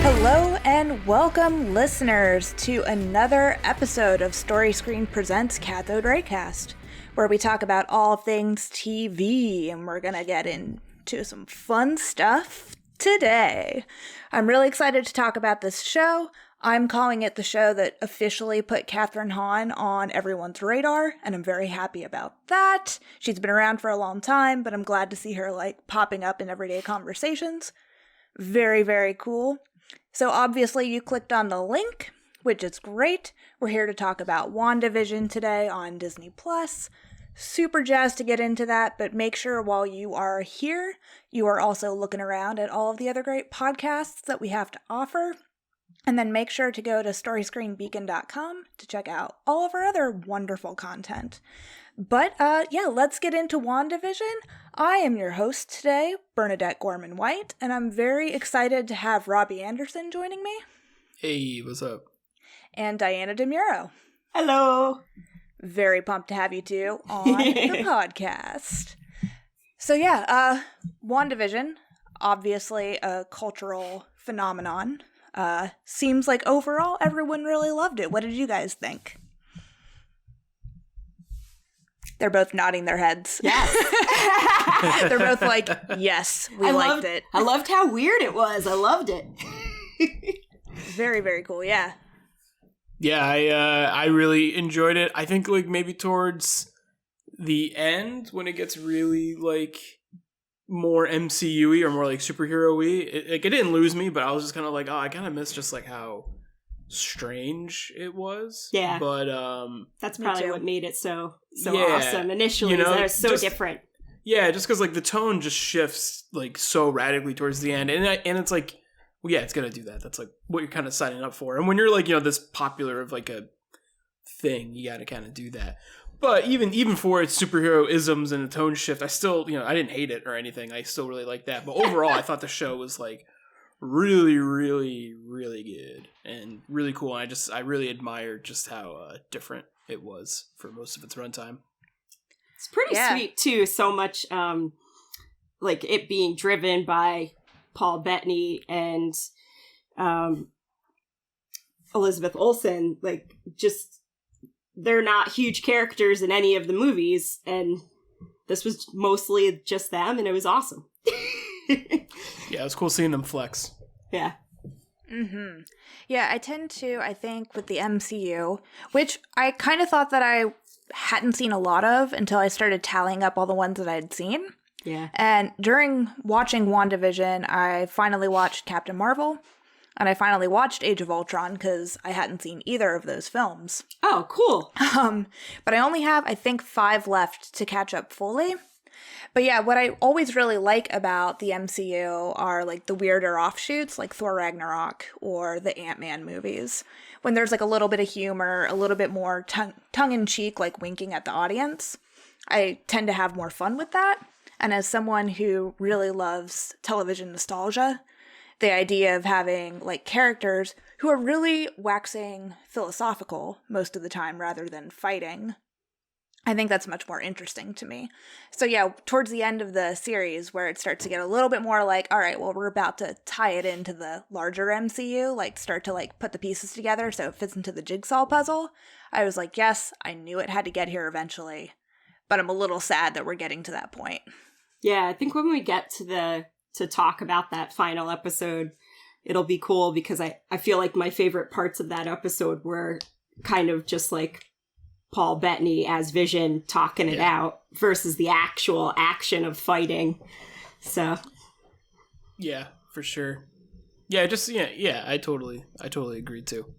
Hello and welcome, listeners, to another episode of Story Screen Presents Cathode Raycast, where we talk about all things TV, and we're gonna get into some fun stuff today. I'm really excited to talk about this show. I'm calling it the show that officially put Kathryn Hahn on everyone's radar, and I'm very happy about that. She's been around for a long time, but I'm glad to see her, popping up in everyday conversations. Very, very cool. So obviously you clicked on the link, which is great. We're here to talk about WandaVision today on Disney+. Super jazzed to get into that, but make sure while you are here, you are also looking around at all of the other great podcasts that we have to offer. And then make sure to go to storyscreenbeacon.com to check out all of our other wonderful content. But let's get into WandaVision. I am your host today, Bernadette Gorman-White, and I'm very excited to have Robby Anderson joining me. Hey, what's up? And Diana DiMuro. Hello. Very pumped to have you two on the podcast. So WandaVision, obviously a cultural phenomenon. Seems like overall everyone really loved it. What did you guys think? They're both nodding their heads. Yes. They're both like, yes, we liked it. I loved how weird it was. I loved it. Very, very cool, yeah. Yeah, I really enjoyed it. I think maybe towards the end when it gets really more MCU-y or more superhero-y, it didn't lose me, but I was just kind of I kind of miss just how strange it was. Yeah. But that's probably what made it so yeah, awesome initially. It was so different. Yeah, just because the tone just shifts so radically towards the end, and it's it's gonna do that. That's what you're kind of signing up for. And when you're this popular of a thing, you got to kind of do that. But even for its superhero isms and the tone shift, I still I didn't hate it or anything. I still really liked that. But overall, I thought the show was really, really, really good and really cool. And I really admired just how different it was for most of its runtime. It's pretty sweet too. So much it being driven by Paul Bettany and Elizabeth Olsen. They're not huge characters in any of the movies, and this was mostly just them, and it was awesome. Yeah, it was cool seeing them flex. Yeah. Mm-hmm. Yeah, I tend to, I think, with the MCU, which I kind of thought that I hadn't seen a lot of until I started tallying up all the ones that I'd seen. Yeah. And during watching WandaVision, I finally watched Captain Marvel, and I finally watched Age of Ultron because I hadn't seen either of those films. Oh, cool. But I only have, I think, 5 left to catch up fully. But yeah, what I always really like about the MCU are the weirder offshoots, like Thor Ragnarok or the Ant-Man movies, when there's a little bit of humor, a little bit more tongue-in-cheek, winking at the audience. I tend to have more fun with that. And as someone who really loves television nostalgia, the idea of having characters who are really waxing philosophical most of the time rather than fighting, I think that's much more interesting to me. So yeah, towards the end of the series where it starts to get a little bit more all right, well, we're about to tie it into the larger MCU, start to put the pieces together so it fits into the jigsaw puzzle, I was yes, I knew it had to get here eventually, but I'm a little sad that we're getting to that point. Yeah, I think when we get to talk about that final episode, it'll be cool because I feel like my favorite parts of that episode were kind of just Paul Bettany as Vision talking it out versus the actual action of fighting. So yeah, for sure. Yeah, I totally agree too.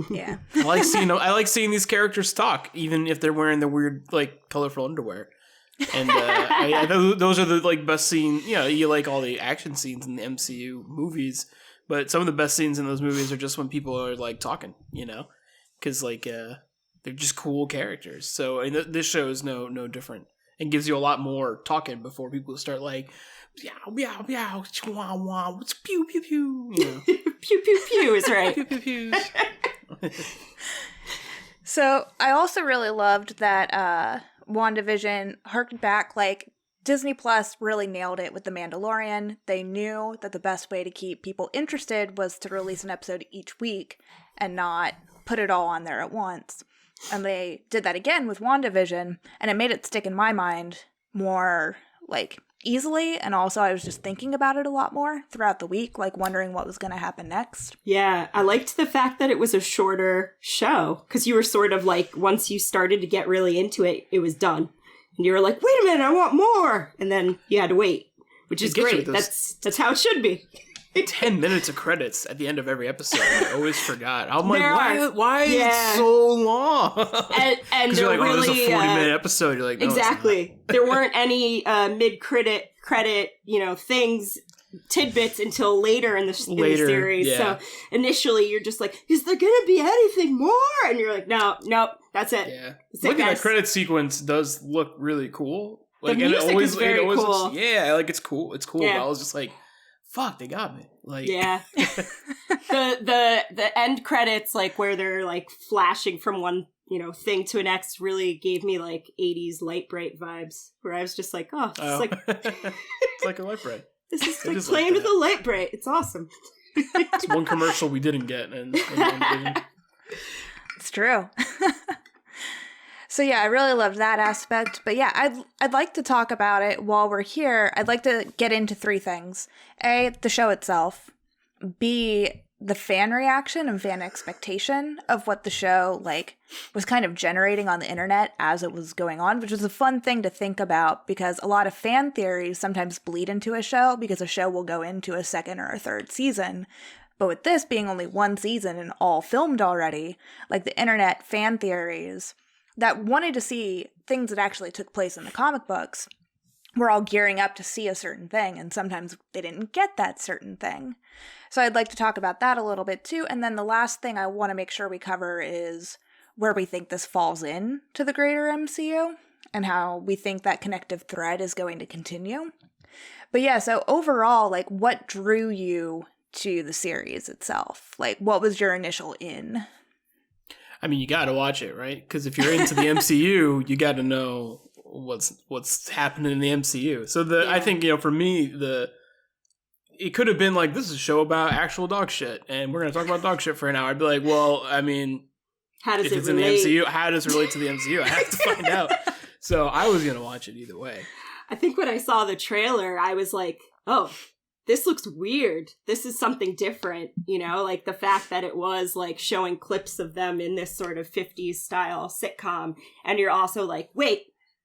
Yeah. I like seeing these characters talk, even if they're wearing the weird colorful underwear. And those are the best scenes. You like all the action scenes in the MCU movies, but some of the best scenes in those movies are just when people are talking, because they're just cool characters. So this show is no different. and gives you a lot more talking before people start like, meow, meow, meow, wah, wah, pew, pew, pew, you know. Pew, pew, pew is right. Pew, pew, pew. So I also really loved that WandaVision harked back, like, Disney Plus really nailed it with The Mandalorian. They knew that the best way to keep people interested was to release an episode each week and not put it all on there at once. And they did that again with WandaVision, and it made it stick in my mind more, like, easily. And also I was just thinking about it a lot more throughout the week, like wondering what was going to happen next. Yeah, I liked the fact that it was a shorter show, because you were sort of like, once you started to get really into it, it was done. And you were like, wait a minute, I want more. And then you had to wait, which is great. That's how it should be. 10 minutes of credits at the end of every episode. I always forgot. I'm like, There why is it so long? And you're they're like, oh, really, this is a 40-minute episode. You're like, no, exactly. There weren't any mid-credit, things, tidbits until later in the series. Yeah. So initially you're just like, is there going to be anything more? And you're like, no, that's it. Yeah. That's it, Look at guys. that credit sequence does look really cool. Like, The and music is very cool. looks, yeah, like it's cool. It's cool. Yeah. But I was just like, fuck, they got me. Like, yeah. the end credits, like where they're like flashing from one thing to the next, really gave me like 80s Light Bright vibes, where I was just like, oh, it's like it's like a Light Bright. This is It like is playing like with a Light Bright. It's awesome. It's one commercial we didn't get in WandaVision. It's true. So yeah, I really loved that aspect. But yeah, I'd like to talk about it while we're here. I'd like to get into three things. A, the show itself. B, the fan reaction and fan expectation of what the show was kind of generating on the internet as it was going on, which was a fun thing to think about because a lot of fan theories sometimes bleed into a show because a show will go into a second or a third season. But with this being only one season and all filmed already, like the internet fan theories that wanted to see things that actually took place in the comic books were all gearing up to see a certain thing, and sometimes they didn't get that certain thing. So I'd like to talk about that a little bit too, and then the last thing I want to make sure we cover is where we think this falls in to the greater MCU, and how we think that connective thread is going to continue. But yeah, so overall, what drew you to the series itself? What was your initial in? I mean, you got to watch it, right? Because if you're into the MCU, you got to know what's happening in the MCU. So I think, for me, it could have been like, this is a show about actual dog shit, and we're going to talk about dog shit for an hour. I'd be like, well, I mean, how does if it it's relate? in the MCU, how does it relate to the MCU? I have to find out. So I was going to watch it either way. I think when I saw the trailer, I was like, oh, this looks weird. This is something different, like the fact that it was like showing clips of them in this sort of 50s style sitcom. And you're also like, wait,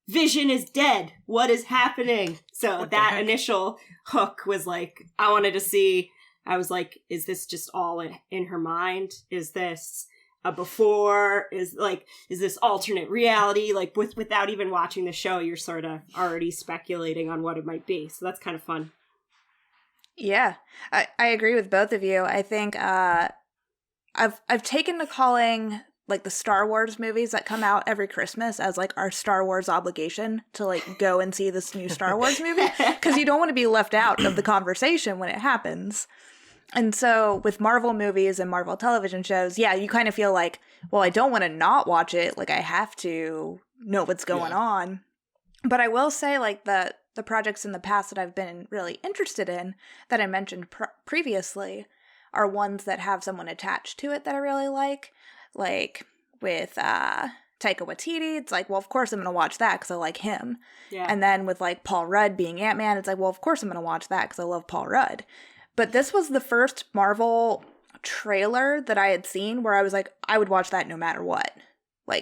Vision is dead. What is happening? So that initial hook was like, I wanted to see, I was like, is this just all in her mind? Is this a before? Is this alternate reality? Without even watching the show, you're sort of already speculating on what it might be. So that's kind of fun. Yeah, I agree with both of you. I think I've taken to calling the Star Wars movies that come out every Christmas as our Star Wars obligation to go and see this new Star Wars movie, because you don't want to be left out of the conversation when it happens. And so with Marvel movies and Marvel television shows, yeah, you kind of feel like, well, I don't want to not watch it. I have to know what's going on. But I will say the projects in the past that I've been really interested in that I mentioned previously are ones that have someone attached to it that I really like with Taika Waititi. It's well, of course I'm going to watch that because I like him. Yeah. And then with Paul Rudd being Ant-Man, it's well, of course I'm going to watch that because I love Paul Rudd. But this was the first Marvel trailer that I had seen where I was I would watch that no matter what.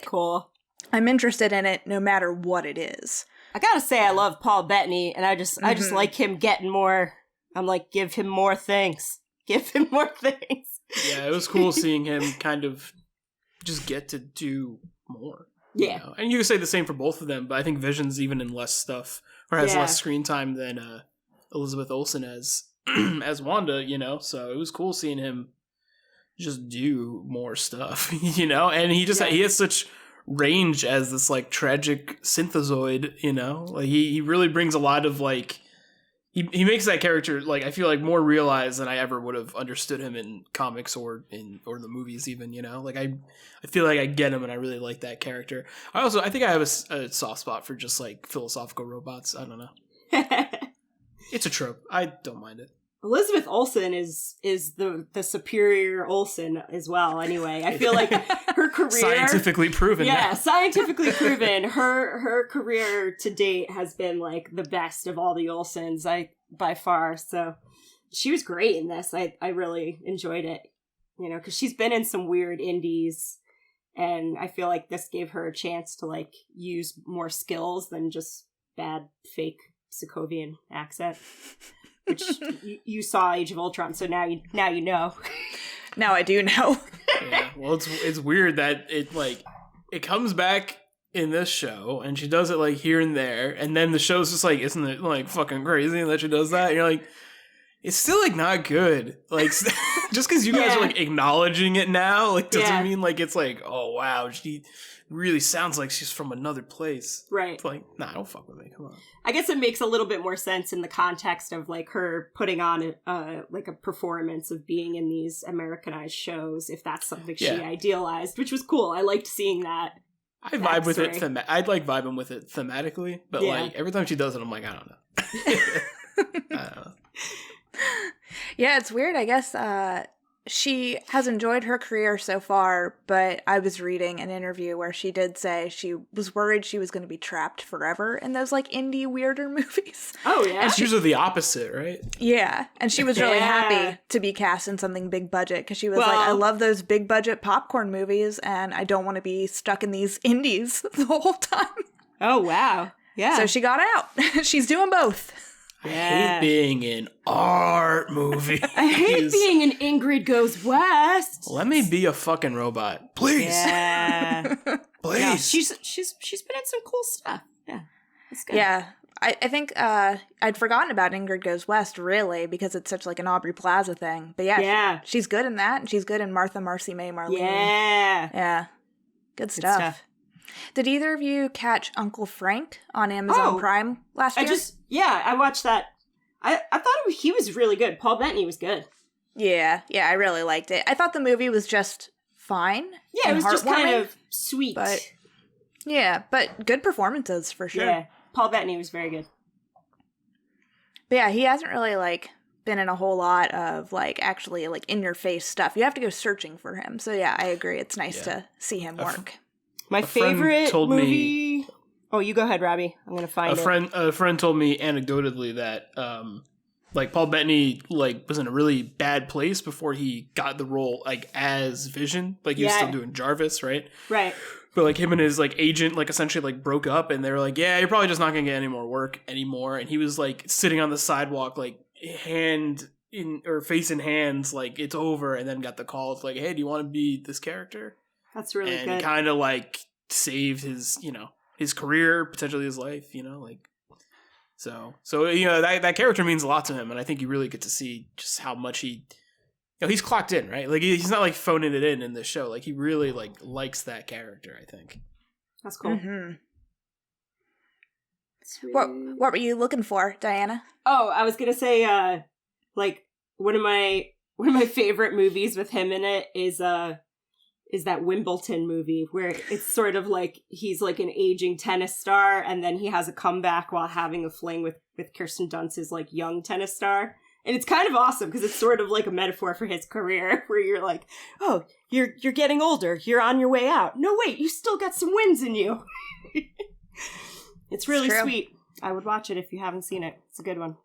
Cool. I'm interested in it no matter what it is. I gotta say, I love Paul Bettany, and I just like him getting more. I'm like, give him more things. Give him more things. Yeah, it was cool seeing him kind of just get to do more. Yeah. And you could say the same for both of them, but I think Vision's even in less stuff, or has less screen time than Elizabeth Olsen as Wanda, so it was cool seeing him just do more stuff, and he has such range as this like tragic synthezoid, you know? Like he really brings a lot of like he makes that character like I feel like more realized than I ever would have understood him in comics or the movies even, you know? Like I feel like I get him and I really like that character. I think I have a soft spot for just like philosophical robots. I don't know. It's a trope. I don't mind it. Elizabeth Olsen is the superior Olsen as well. Anyway, I feel like her career scientifically proven. Yeah, scientifically proven. Her career to date has been like the best of all the Olsens, by far. So she was great in this. I really enjoyed it. You know, because she's been in some weird indies, and I feel like this gave her a chance to like use more skills than just bad fake Sokovian accent. Which you saw Age of Ultron, so now you know. Now I do know. Yeah, well, it's weird that it comes back in this show, and she does it like here and there, and then the show's just like, isn't it like fucking crazy that she does that? And you're like, it's still like not good. Like just because you guys are like acknowledging it now, like doesn't mean like it's like, oh wow, she really sounds like she's from another place. Right. It's like, nah, don't fuck with me. Come on. I guess it makes a little bit more sense in the context of like her putting on like a performance of being in these Americanized shows, if that's something she idealized, which was cool. I liked seeing that. I vibe with it. I'd like vibing with it thematically, but like every time she does it, I'm like, I don't know. I don't know. Yeah, it's weird. I guess she has enjoyed her career so far, but I was reading an interview where she did say she was worried she was going to be trapped forever in those like indie weirder movies. Oh yeah, it's usually the opposite, right? Yeah, and she was really happy to be cast in something big budget because she was like, I love those big budget popcorn movies, and I don't want to be stuck in these indies the whole time. Oh wow, yeah. So she got out. She's doing both. I hate being in art movies. I hate being in Ingrid Goes West. Let me be a fucking robot, please. Yeah, please. Yeah, she's been in some cool stuff. Yeah, that's good. Yeah, I think I'd forgotten about Ingrid Goes West really because it's such like an Aubrey Plaza thing. But yeah, she's good in that, and she's good in Martha, Marcy May, Marlene. Yeah, good stuff. Did either of you catch Uncle Frank on Amazon Prime last year? I watched that. I thought he was really good. Paul Bettany was good. Yeah, I really liked it. I thought the movie was just fine. Yeah, it was just kind of sweet. But good performances for sure. Yeah, Paul Bettany was very good. But yeah, he hasn't really like been in a whole lot of like actually like in your face stuff. You have to go searching for him. So yeah, I agree. It's nice to see him work. My favorite movie. Oh, you go ahead, Robby. I'm gonna find it. A friend told me anecdotally that like Paul Bettany like was in a really bad place before he got the role like as Vision. Like he was still doing Jarvis, right? Right. But like him and his like agent like essentially like broke up, and they were like, yeah, you're probably just not gonna get any more work anymore. And he was like sitting on the sidewalk like face in hands like it's over, and then got the call. It's like, hey, do you want to be this character? That's really good. And kind of like saved his, you know, his career, potentially his life, you know, like so you know that character means a lot to him, and I think you really get to see just how much he, you know, he's clocked in, right? Like he's not like phoning it in this show. Like he really like likes that character, I think. That's cool. Mm-hmm. What were you looking for, Diana? Oh, I was gonna say, like one of my favorite movies with him in it is that Wimbledon movie where it's sort of like he's like an aging tennis star, and then he has a comeback while having a fling with Kirsten Dunst's like young tennis star. And it's kind of awesome because it's sort of like a metaphor for his career where you're like, oh, you're getting older. You're on your way out. No, wait, you still got some wins in you. It's really sweet. I would watch it if you haven't seen it. It's a good one.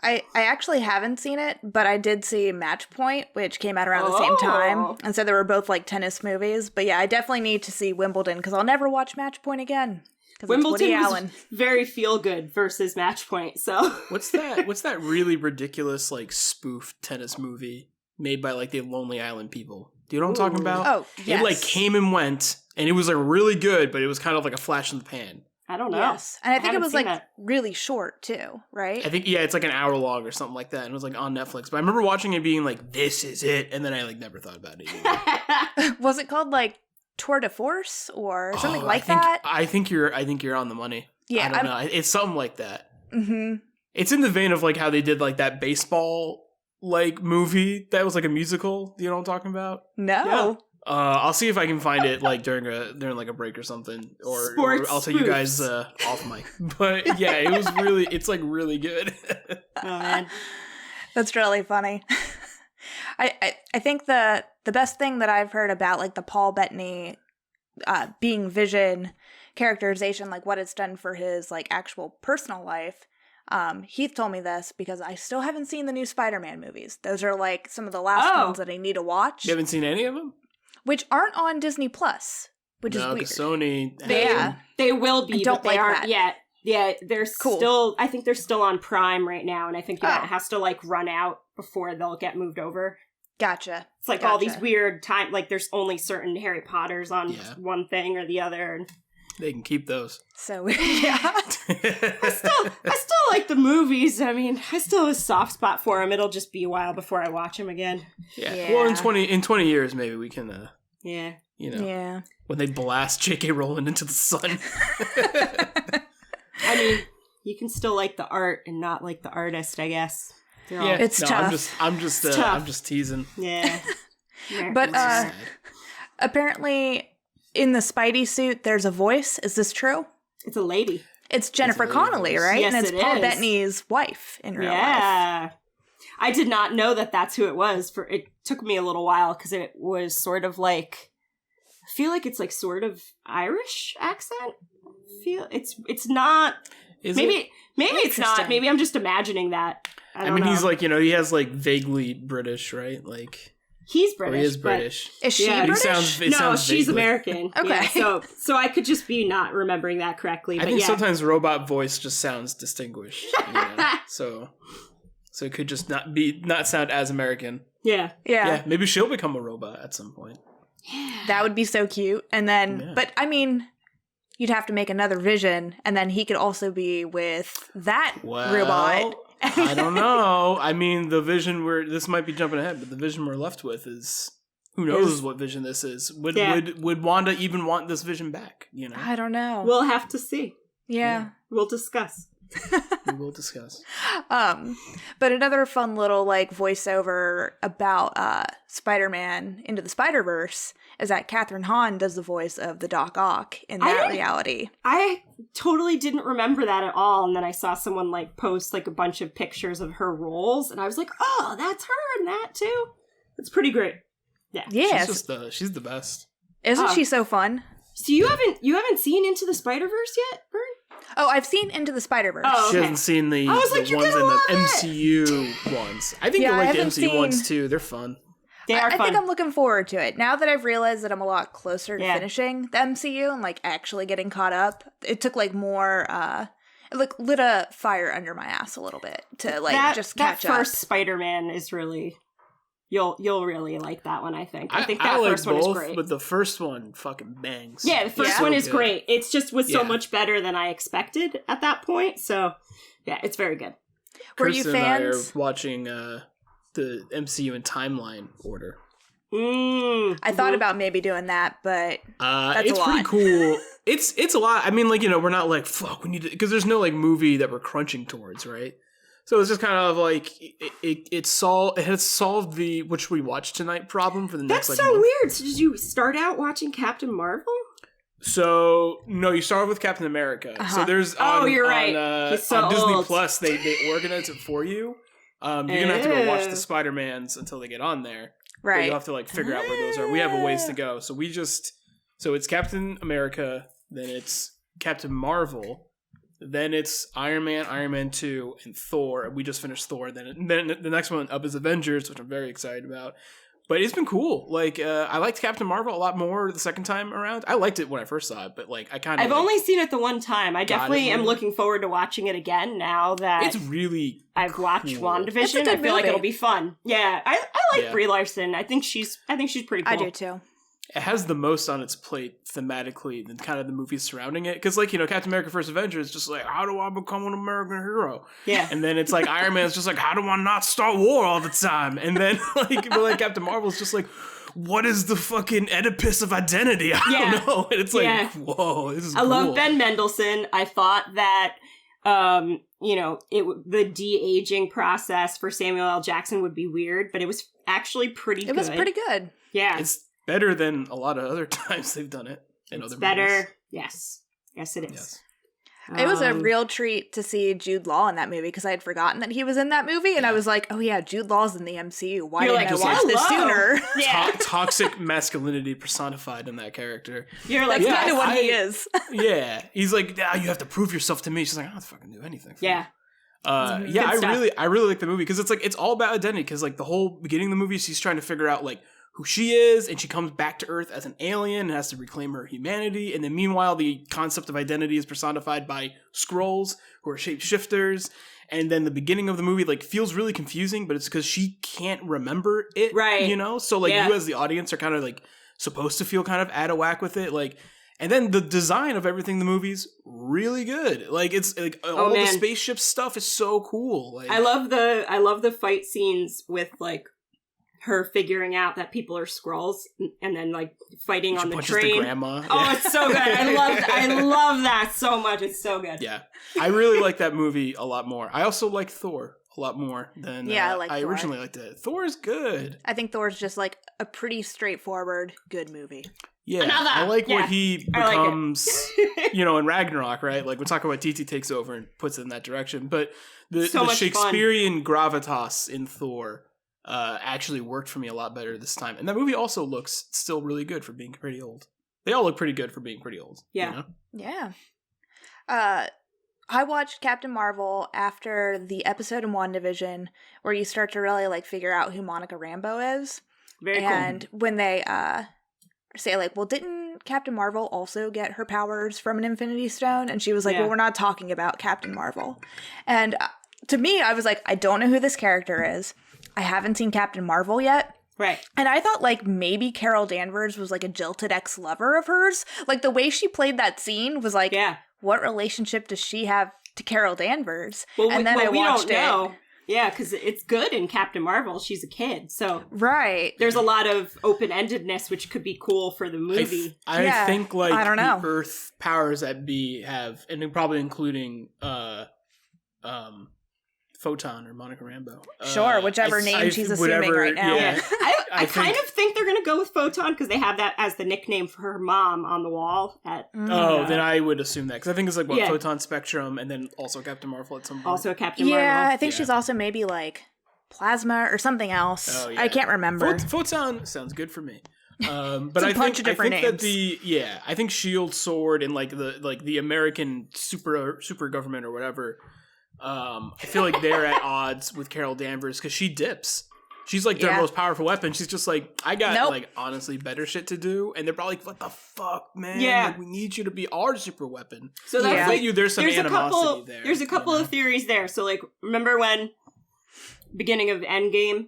I actually haven't seen it, but I did see Match Point, which came out around the same time. And so they were both like tennis movies. But yeah, I definitely need to see Wimbledon because I'll never watch Match Point again. Wimbledon was very feel good versus Match Point. So what's that really ridiculous like spoof tennis movie made by like the Lonely Island people? Do you know what I'm talking about? Oh, yes. It like came and went, and it was like really good, but it was kind of like a flash in the pan. I don't know. Yes. And I think it was like really short too, right? I think, yeah, it's like an hour long or something like that. And it was like on Netflix. But I remember watching it being like, this is it. And then I like never thought about it anymore. Was it called like tour de force or something like think, that. I think you're on the money. Yeah, I don't know. It's something like that. Mm-hmm. It's in the vein of like how they did like that baseball like movie that was like a musical. You know what I'm talking about? No. Yeah. I'll see if I can find it like during like a break or something, or I'll tell you guys off mic. But yeah, it's like really good. Oh man, that's really funny. I think the best thing that I've heard about like the Paul Bettany being Vision characterization, like what it's done for his like actual personal life. Heath told me this because I still haven't seen the new Spider-Man movies. Those are like some of the last ones that I need to watch. You haven't seen any of them? Which aren't on Disney Plus, which is weird. Sony. They will be, but they aren't yet. Yeah, they're cool. still. I think they're still on Prime right now, and I think it has to like run out before they'll get moved over. Gotcha. It's like all these weird time. Like there's only certain Harry Potters on one thing or the other. And they can keep those. So yeah. I still like the movies. I mean, I still have a soft spot for them. It'll just be a while before I watch them again. Yeah. Well, in 20 years, maybe we can. Yeah. You know. Yeah. When they blast J.K. Rowling into the sun. I mean, you can still like the art and not like the artist, I guess. It's tough. I'm just teasing. Yeah. But apparently, in the Spidey suit, there's a voice. Is this true? It's a lady. It's Jennifer Connelly, right? Yes, and it's Paul Bettany's wife in real life. Yeah. I did not know that that's who it was. It took me a little while because it was sort of like, I feel like it's like sort of Irish accent. It's not. Maybe it's not. Maybe I'm just imagining that. I mean, he's like, he has like vaguely British, right? Like. He's British. Or he is British. Is she British? No, she's vaguely American. Okay. Yeah, so I could just be not remembering that correctly. I but think yeah. sometimes robot voice just sounds distinguished. So it could just not sound as American. Yeah. Maybe she'll become a robot at some point. Yeah. That would be so cute. And then, but I mean, you'd have to make another Vision, and then he could also be with that robot. I don't know. I mean, the Vision this might be jumping ahead, but the Vision we're left with is who knows what Vision this is. Would Wanda even want this Vision back? I don't know. We'll have to see. Yeah. We'll discuss. We will discuss. But another fun little like voiceover about Spider-Man Into the Spider-Verse is that Catherine Hahn does the voice of the Doc Ock in that reality. I totally didn't remember that at all, and then I saw someone like post like a bunch of pictures of her roles, and I was like, oh, that's her in that too. It's pretty great. Yeah. She's the best. Isn't she so fun? So you haven't seen Into the Spider-Verse yet, Bern? Oh, I've seen Into the Spider-Verse. Oh, okay. She hasn't seen the ones in the MCU ones. I think you like the MCU ones too. They're fun. They are fun. I think I'm looking forward to it. Now that I've realized that I'm a lot closer to finishing the MCU and like actually getting caught up, it took like more it lit a fire under my ass a little bit to like just catch up. That first Spider-Man is really You'll really like that one, I think. I think that like first one is great. But the first one fucking bangs. Yeah, the first one is great. It's just was so much better than I expected at that point. So, yeah, it's very good. Were you fans? And I are watching the MCU in timeline order. I thought about maybe doing that, but that's it's a lot. pretty cool. It's a lot. I mean, like, we're not like, fuck, we need to, because there's no like movie that we're crunching towards, right? So it's just kind of like it has solved the which we watched tonight problem for the next. That's like, so month. weird. So did you start out watching Captain Marvel? So no, you start with Captain America. So there's you're right. He's so on Disney old. Plus they organize it for you. You're gonna have to go watch the Spider-Mans until they get on there. Right. But you'll have to like figure out where those are. We have a ways to go. So it's Captain America, then it's Captain Marvel. Then it's Iron Man 2, and Thor. We just finished Thor. Then the next one up is Avengers, which I'm very excited about. But it's been cool. Like, I liked Captain Marvel a lot more the second time around. I liked it when I first saw it, but like, I've only seen it the one time. I definitely am looking forward to watching it again now that it's really I've watched WandaVision. It's a good I feel like movie. it'll be fun. Yeah, I like Brie Larson. I think she's pretty cool. I do too. It has the most on its plate thematically than kind of the movies surrounding it. Because, like, Captain America First Avenger is just like, how do I become an American hero? Yeah. And then it's like Iron Man's just like, how do I not start war all the time? And then like Captain Marvel's just like, what is the fucking Oedipus of identity? I don't know. And it's like, whoa, this is cool. love Ben Mendelsohn. I thought that, the de-aging process for Samuel L. Jackson would be weird, but it was actually pretty good. It was pretty good. Yeah. It's better than a lot of other times they've done it in other better. movies. Yes. Yes, it is. Yes. It was a real treat to see Jude Law in that movie because I had forgotten that he was in that movie, and I was like, "Oh yeah, Jude Law's in the MCU. Why didn't I watch this sooner?" Yeah. Toxic masculinity personified in that character. You're like, that's kind of what he is. Yeah, he's like, you have to prove yourself to me. She's like, I don't have to fucking do anything. Yeah. I really like the movie because it's all about identity. Because like the whole beginning of the movie, she's trying to figure out like who she is, and she comes back to Earth as an alien and has to reclaim her humanity. And then meanwhile, the concept of identity is personified by Skrulls, who are shapeshifters. And then the beginning of the movie like feels really confusing, but it's because she can't remember it, right? So like you as the audience are kind of like supposed to feel kind of out of whack with it, like. And then the design of everything in the movie's really good. Like it's like the spaceship stuff is so cool. Like, I love the fight scenes with like her figuring out that people are Skrulls and then like fighting on the train. The grandma. Oh, it's so good. I love that so much. It's so good. Yeah. I really like that movie a lot more. I also like Thor a lot more than I originally liked it. Thor is good. I think Thor's just like a pretty straightforward good movie. Yeah, I like what he becomes, in Ragnarok, right? Like, we're talking about TT takes over and puts it in that direction. But the Shakespearean gravitas in Thor actually worked for me a lot better this time. And that movie also looks still really good for being pretty old. They all look pretty good for being pretty old. Yeah. Yeah. I watched Captain Marvel after the episode in WandaVision where you start to really, like, figure out who Monica Rambeau is. Very cool. And when they say like, well, didn't Captain Marvel also get her powers from an Infinity Stone? And she was like, well, we're not talking about Captain Marvel. And to me, I was like, I don't know who this character is. I haven't seen Captain Marvel yet. Right. And I thought like maybe Carol Danvers was like a jilted ex-lover of hers. Like the way she played that scene was like, what relationship does she have to Carol Danvers? Well, and then I watched it. Yeah, because it's good in Captain Marvel. She's a kid, so there's a lot of open-endedness, which could be cool for the movie. I think like I don't know. the Earth powers that be have, and probably including Photon or Monica Rambeau. Sure, whichever name she's assuming right now. Yeah. I kind of think they're going to go with Photon because they have that as the nickname for her mom on the wall. Then I would assume that. Because I think it's like, Photon Spectrum and then also Captain Marvel at some point. Also Captain Marvel. Yeah, I think she's also maybe like Plasma or something else. Oh, yeah. I can't remember. Photon sounds good for me. But I think that I think Shield Sword and like the American super government or whatever, I feel like they're at odds with Carol Danvers because she dips. She's like their most powerful weapon. She's just like, I got like honestly better shit to do, and they're probably like, "What the fuck, man? Yeah, like, we need you to be our super weapon." So that's there's some animosity there. There's a couple of theories there. So like, remember when beginning of Endgame,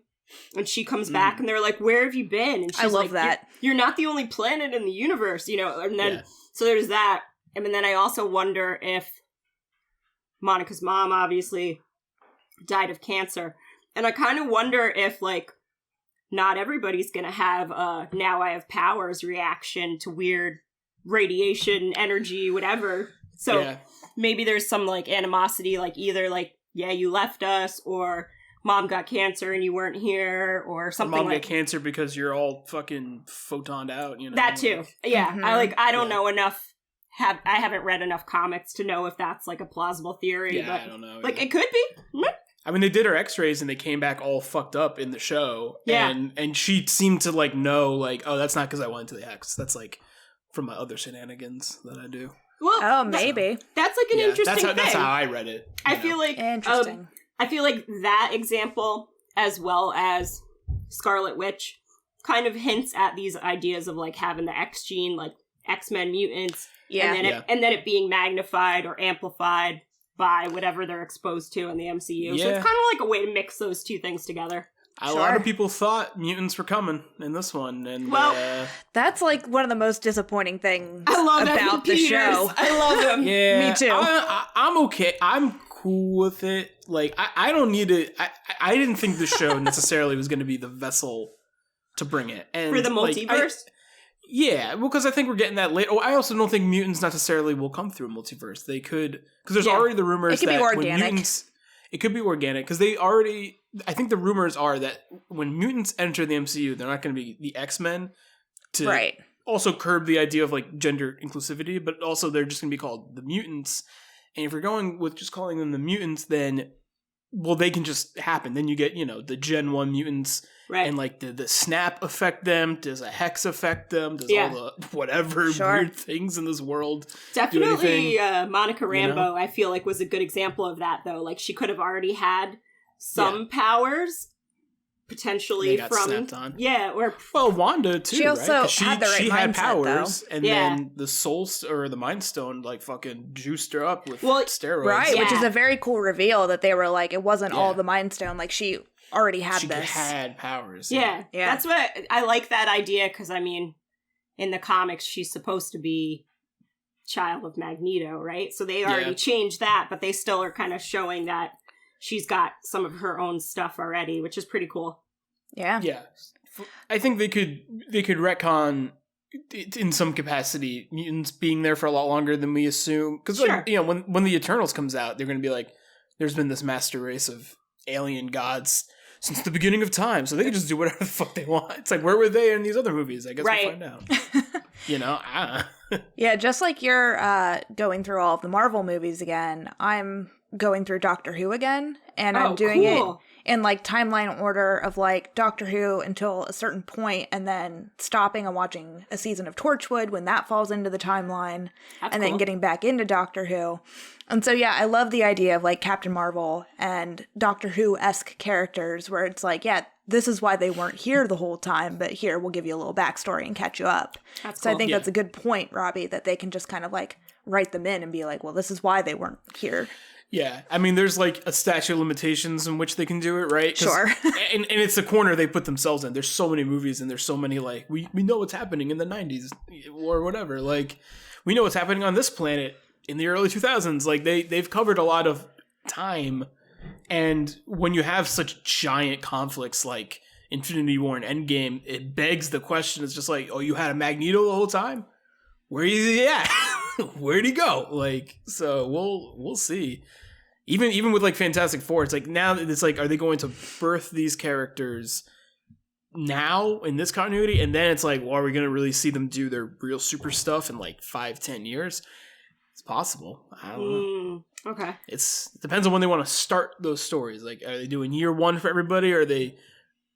when she comes back and they're like, "Where have you been?" And she's like, that. You're not the only planet in the universe, And then so there's that, and then I also wonder if Monica's mom obviously died of cancer. And I kind of wonder if, like, not everybody's going to have now I have powers reaction to weird radiation, energy, whatever. So maybe there's some, like, animosity, like, either, like, you left us, or mom got cancer and you weren't here, or something mom got cancer because you're all fucking photoned out, That too. Yeah. Mm-hmm. I don't know enough. I haven't read enough comics to know if that's, like, a plausible theory. Yeah, but, I don't know. Like, it could be. I mean, they did her x-rays and they came back all fucked up in the show. Yeah. And she seemed to, like, know, like, oh, that's not because I went to the X. That's, like, from my other shenanigans that I do. Well, maybe. That's, like, an interesting thing. That's how I read it. I feel like... Interesting. I feel like that example, as well as Scarlet Witch, kind of hints at these ideas of, like, having the X gene, like, X-Men mutants. Yeah. And then it being magnified or amplified by whatever they're exposed to in the MCU. So it's kind of like a way to mix those two things together. A lot of people thought mutants were coming in this one. And that's like one of the most disappointing things about the show. I love him. Yeah. Me too. I'm okay. I'm cool with it. Like, I don't need it. I didn't think the show necessarily was going to be the vessel to bring it. And for the multiverse? Yeah, well, because I think we're getting that late. Oh, I also don't think mutants necessarily will come through a multiverse. They could, because there's already the rumors that when mutants, it could be organic, because they already, I think the rumors are that when mutants enter the MCU, they're not going to be the X-Men to also curb the idea of like gender inclusivity, but also they're just going to be called the mutants. And if you're going with just calling them the mutants, then, well, they can just happen. Then you get, the Gen 1 mutants. Right. And like, the snap affect them? Does a hex affect them? Does all the whatever weird things in this world Definitely Monica Rambeau, I feel like, was a good example of that, though. Like, she could have already had some powers, potentially from... snapped on. Yeah, or... Well, Wanda, too, she also right? had the right she mindset, had powers, though. And then the Soul, or the Mind Stone, like, fucking juiced her up with steroids. Right, which is a very cool reveal that they were like, it wasn't all the Mind Stone. Like, she... already had she this. had powers. Yeah. That's what I like that idea, because I mean, in the comics, she's supposed to be child of Magneto, right? So they already changed that, but they still are kind of showing that she's got some of her own stuff already, which is pretty cool. Yeah. Yeah. I think they could retcon in some capacity mutants being there for a lot longer than we assume, because when the Eternals comes out, they're going to be like, there's been this master race of alien gods since the beginning of time, so they can just do whatever the fuck they want. It's like, where were they in these other movies? I guess we'll find out. Yeah, just like you're going through all of the Marvel movies again, I'm going through Doctor Who again, and I'm doing it in like timeline order of like Doctor Who until a certain point, and then stopping and watching a season of Torchwood when that falls into the timeline, then getting back into Doctor Who. And so, yeah, I love the idea of like Captain Marvel and Doctor Who-esque characters where it's like, yeah, this is why they weren't here the whole time, but here, we'll give you a little backstory and catch you up. So I think that's a good point, Robby, that they can just kind of like write them in and be like, well, this is why they weren't here. Yeah, I mean, there's like a statute of limitations in which they can do it, right? Sure. and it's the corner they put themselves in. There's so many movies and there's so many like, we know what's happening in the 90s or whatever. Like, we know what's happening on this planet in the early 2000s. Like, they've covered a lot of time. And when you have such giant conflicts like Infinity War and Endgame, it begs the question. It's just like, oh, you had a Magneto the whole time? Where are you at? Where'd he go? Like, so we'll see. Even with like Fantastic Four, it's like now it's like, are they going to birth these characters now in this continuity? And then it's like, well, are we going to really see them do their real super stuff in like 5-10 years? It's possible. I don't know. Okay. It depends on when they want to start those stories. Like, are they doing year one for everybody? Or are they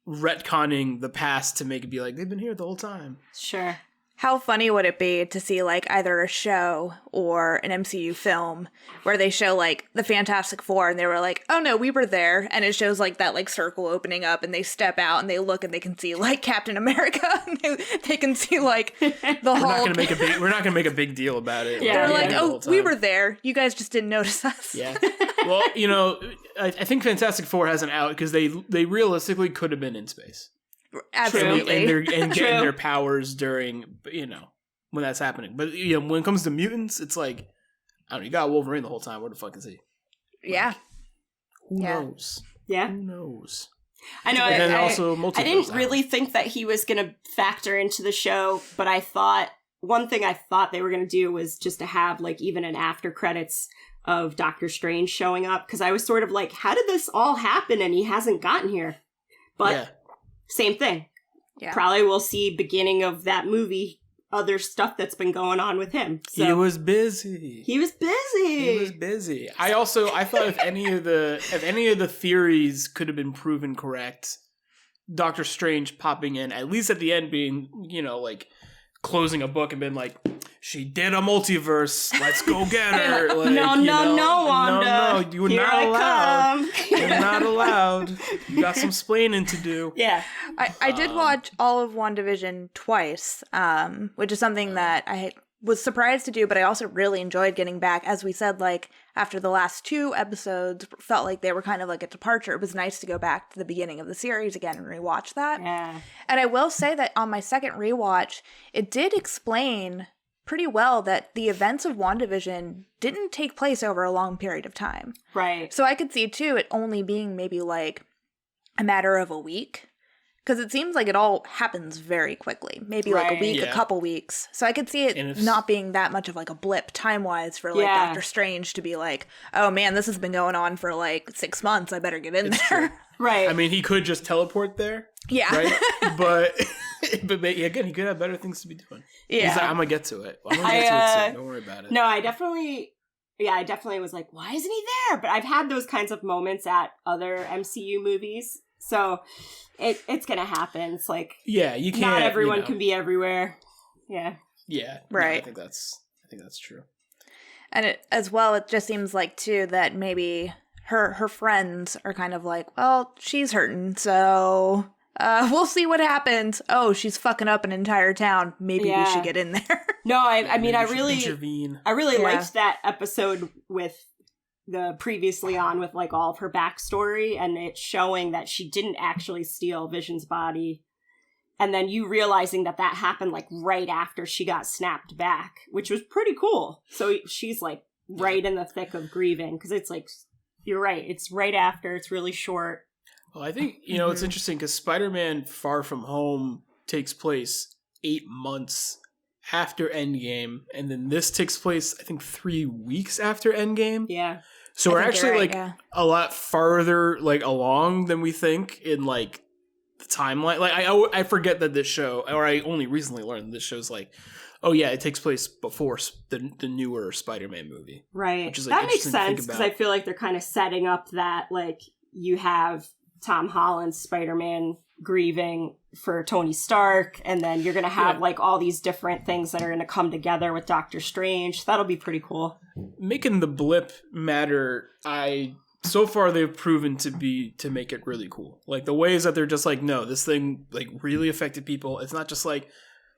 retconning the past to make it be like, they've been here the whole time? Sure. How funny would it be to see like either a show or an MCU film where they show like the Fantastic Four and they were like, oh no, we were there, and it shows like that like circle opening up and they step out and they look and they can see like Captain America and they can see like the Hulk. We're not gonna make a big deal about it. Yeah. They're like, oh, we were there. You guys just didn't notice us. Yeah. Well, I think Fantastic Four has an out because they realistically could have been in space. Absolutely. And getting their powers during, when that's happening. But, when it comes to mutants, it's like, I don't know, you got Wolverine the whole time. Where the fuck is he? Yeah. Who knows? Yeah. Who knows? I know. And then also I didn't really think that he was going to factor into the show, but I thought, one thing I thought they were going to do was just to have, like, even an after credits of Doctor Strange showing up. Because I was sort of like, how did this all happen and he hasn't gotten here? But... same thing. Yeah. Probably we'll see beginning of that movie, other stuff that's been going on with him. So, he was busy. I thought if any of the theories could have been proven correct, Doctor Strange popping in, at least at the end being, like closing a book and been like, she did a multiverse. Let's go get her. Like, no, Wanda. No, you're not allowed. You're not allowed. You got some splaining to do. Yeah. I did watch all of WandaVision twice, which is something that I was surprised to do, but I also really enjoyed getting back. As we said, like, after the last 2 episodes felt like they were kind of like a departure. It was nice to go back to the beginning of the series again and rewatch that. Yeah. And I will say that on my second rewatch, it did explain pretty well that the events of WandaVision didn't take place over a long period of time. Right. So I could see, too, it only being maybe like a matter of a week. Because it seems like it all happens very quickly. Maybe like a week, a couple weeks. So I could see it not being that much of like a blip time-wise for like Doctor Strange to be like, oh man, this has been going on for like 6 months. I better get in there. True. Right. I mean, he could just teleport there. Yeah. Right? But again, he could have better things to be doing. Yeah. He's like, I'm going to get to it. I'm going to get to it soon. Don't worry about it. No, I definitely was like, why isn't he there? But I've had those kinds of moments at other MCU movies. So it's going to happen. It's like, yeah, you can't. Not everyone can be everywhere. Yeah. Yeah. Right. No, I think that's true. And it just seems like too that maybe her friends are kind of like, well, she's hurting, so we'll see what happens. Oh, she's fucking up an entire town. Maybe we should get in there. No, I mean, I really intervene. I really liked that episode with the previously on with like all of her backstory and it showing that she didn't actually steal Vision's body. And then you realizing that happened like right after she got snapped back, which was pretty cool. So she's like right in the thick of grieving because it's like, you're right. It's right after. It's really short. Well, I think, it's interesting because Spider-Man Far From Home takes place 8 months after Endgame. And then this takes place, I think, 3 weeks after Endgame. Yeah. So we're actually a lot farther like along than we think in like the timeline. Like I forget that this show, or I only recently learned that this show's like, oh yeah, it takes place before the newer Spider-Man movie. Right. Which is, like, that makes sense because I feel like they're kind of setting up that like you have Tom Holland's Spider-Man grieving for Tony Stark, and then you're going to have like all these different things that are going to come together with Doctor Strange. That'll be pretty cool. Making the blip matter, so far they've proven to make it really cool. Like the ways that they're just like, no, this thing like really affected people. It's not just like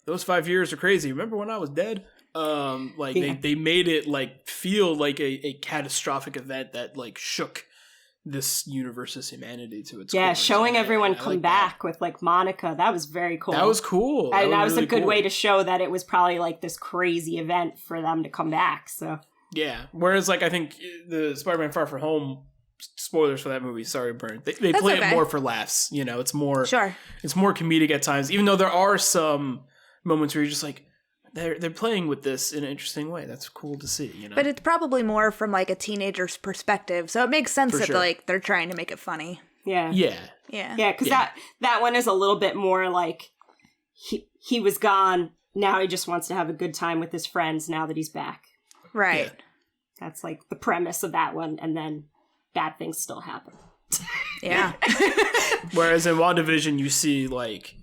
those 5 years are crazy. Remember when I was dead? They made it like feel like a catastrophic event that like shook this universe's humanity to its core. Yeah, showing everyone come back with like Monica, that was very cool. That was cool. And that was really a good way to show that it was probably like this crazy event for them to come back. So yeah, whereas like I think the Spider-Man Far From Home, spoilers for that movie, sorry Bern, they play it more for laughs. It's more it's more comedic at times, even though there are some moments where you're just like, they're playing with this in an interesting way. That's cool to see, But it's probably more from like a teenager's perspective, so it makes sense that like they're trying to make it funny. Yeah. Yeah. Yeah. Yeah, because that one is a little bit more like he was gone. Now he just wants to have a good time with his friends now that he's back. Right. Yeah. That's like the premise of that one, and then bad things still happen. Yeah. Whereas in WandaVision, you see like,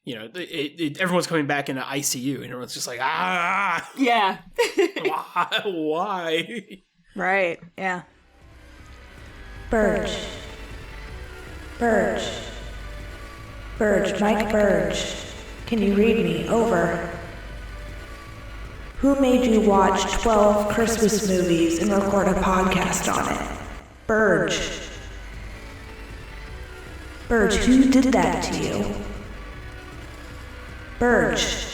everyone's coming back into ICU, and everyone's just like, yeah. Why? Right. Yeah. Burge, Mike Burge. Can you read me? Over. Who made you watch 12 Christmas movies and record a podcast on it? Burge, who did that to you? Burge.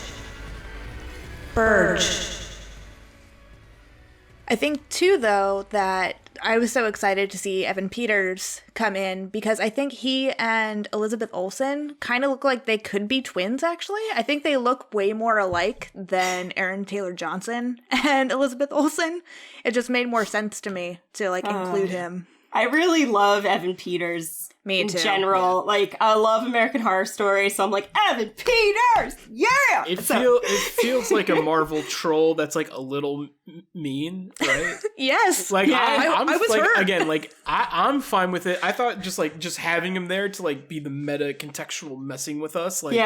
I think, too, though, that I was so excited to see Evan Peters come in because I think he and Elizabeth Olsen kind of look like they could be twins, actually. I think they look way more alike than Aaron Taylor Johnson and Elizabeth Olsen. It just made more sense to me to, like, include him. I really love Evan Peters. Me too. In general, like I love American Horror Story, so I'm like, Evan Peters, yeah. It feels like a Marvel troll that's like a little mean, right? Yes. Like I was like, hurt. Again, like I'm fine with it. I thought just having him there to like be the meta contextual messing with us, like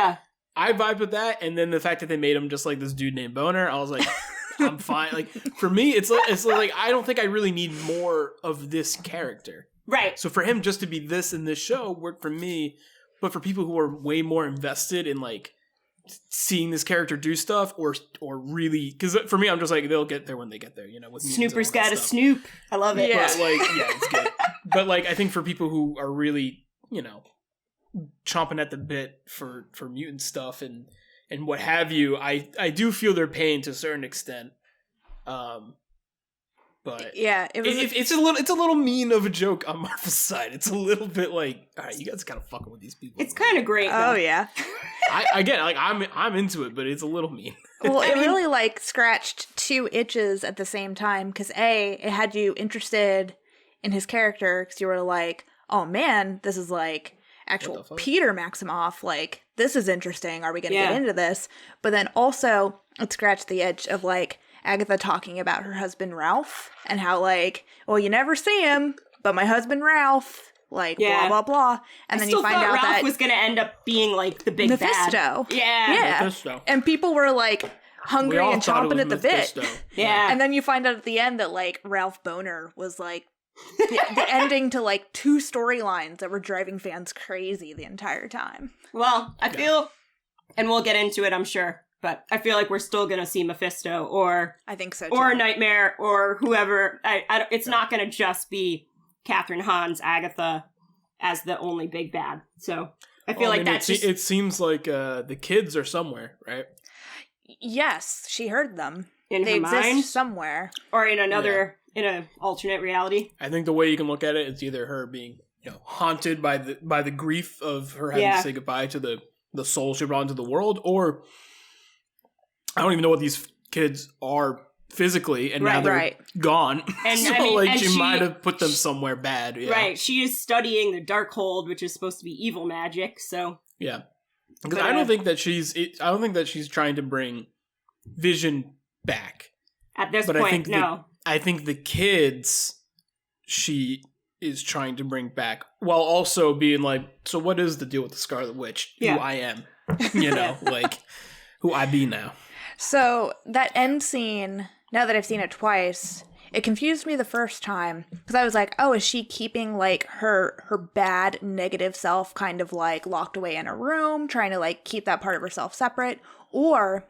I vibe with that. And then the fact that they made him just like this dude named Boner, I was like, I'm fine. Like for me, it's like I don't think I really need more of this character. Right. So for him just to be this in this show worked for me, but for people who are way more invested in like seeing this character do stuff or really, because for me I'm just like they'll get there when they get there, with Snooper's got a snoop. I love it. Yeah. But like it's good. But like I think for people who are really chomping at the bit for mutant stuff and what have you, I do feel their pain to a certain extent. But yeah, it's a little mean of a joke on Marvel's side. It's a little bit like, all right, you guys kind of fucking with these people. It's kind of great. Oh though. yeah. I get it. Like I'm into it, but it's a little mean. Well, it really like scratched two itches at the same time because it had you interested in his character because you were like, oh man, this is like actual Peter Maximoff. Like this is interesting. Are we going to get into this? But then also it scratched the itch of like Agatha talking about her husband Ralph and how like, well, you never see him, but my husband Ralph, like blah blah blah, and then you find out Ralph that was going to end up being like the big Mephisto. bad. Yeah, Mephisto. And people were like hungry and chomping at the Mephisto. bit. Yeah, and then you find out at the end that like Ralph Boner was like the ending to like two storylines that were driving fans crazy the entire time. Well, I feel, and we'll get into it, I'm sure. But I feel like we're still going to see Mephisto or I think so too. Or Nightmare or whoever. It's not going to just be Catherine Hahn's Agatha as the only big bad. So I feel like that's it seems like the kids are somewhere, right? Yes, she heard them. In they her exist mind? somewhere. Or in another, in an alternate reality. I think the way you can look at it is either her being, haunted by the grief of her having to say goodbye to the soul she brought into the world, or I don't even know what these kids are physically, and now they're gone. And so, she might have put them somewhere bad. Yeah. Right. She is studying the Darkhold, which is supposed to be evil magic. So yeah, because I don't think that she's trying to bring Vision back at this point. I think the kids she is trying to bring back, while also being like, so what is the deal with the Scarlet Witch? Who I am, like who I be now. So that end scene, now that I've seen it twice, it confused me the first time because I was like, oh, is she keeping like her bad negative self kind of like locked away in a room, trying to like keep that part of herself separate? Or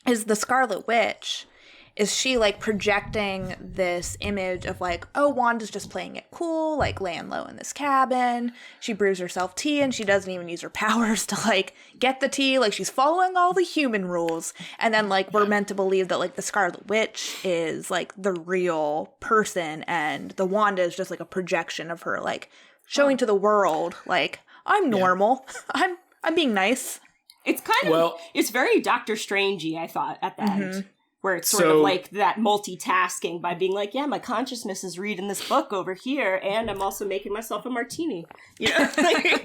is the Scarlet Witch, is she like projecting this image of like, oh, Wanda's just playing it cool, like laying low in this cabin. She brews herself tea and she doesn't even use her powers to like get the tea. Like she's following all the human rules. And then like we're meant to believe that like the Scarlet Witch is like the real person and the Wanda is just like a projection of her, like showing to the world like, I'm normal. I'm being nice. It's kind of, it's very Doctor Strangey, I thought, at the end. Where it's sort of like that multitasking by being like, yeah, my consciousness is reading this book over here, and I'm also making myself a martini.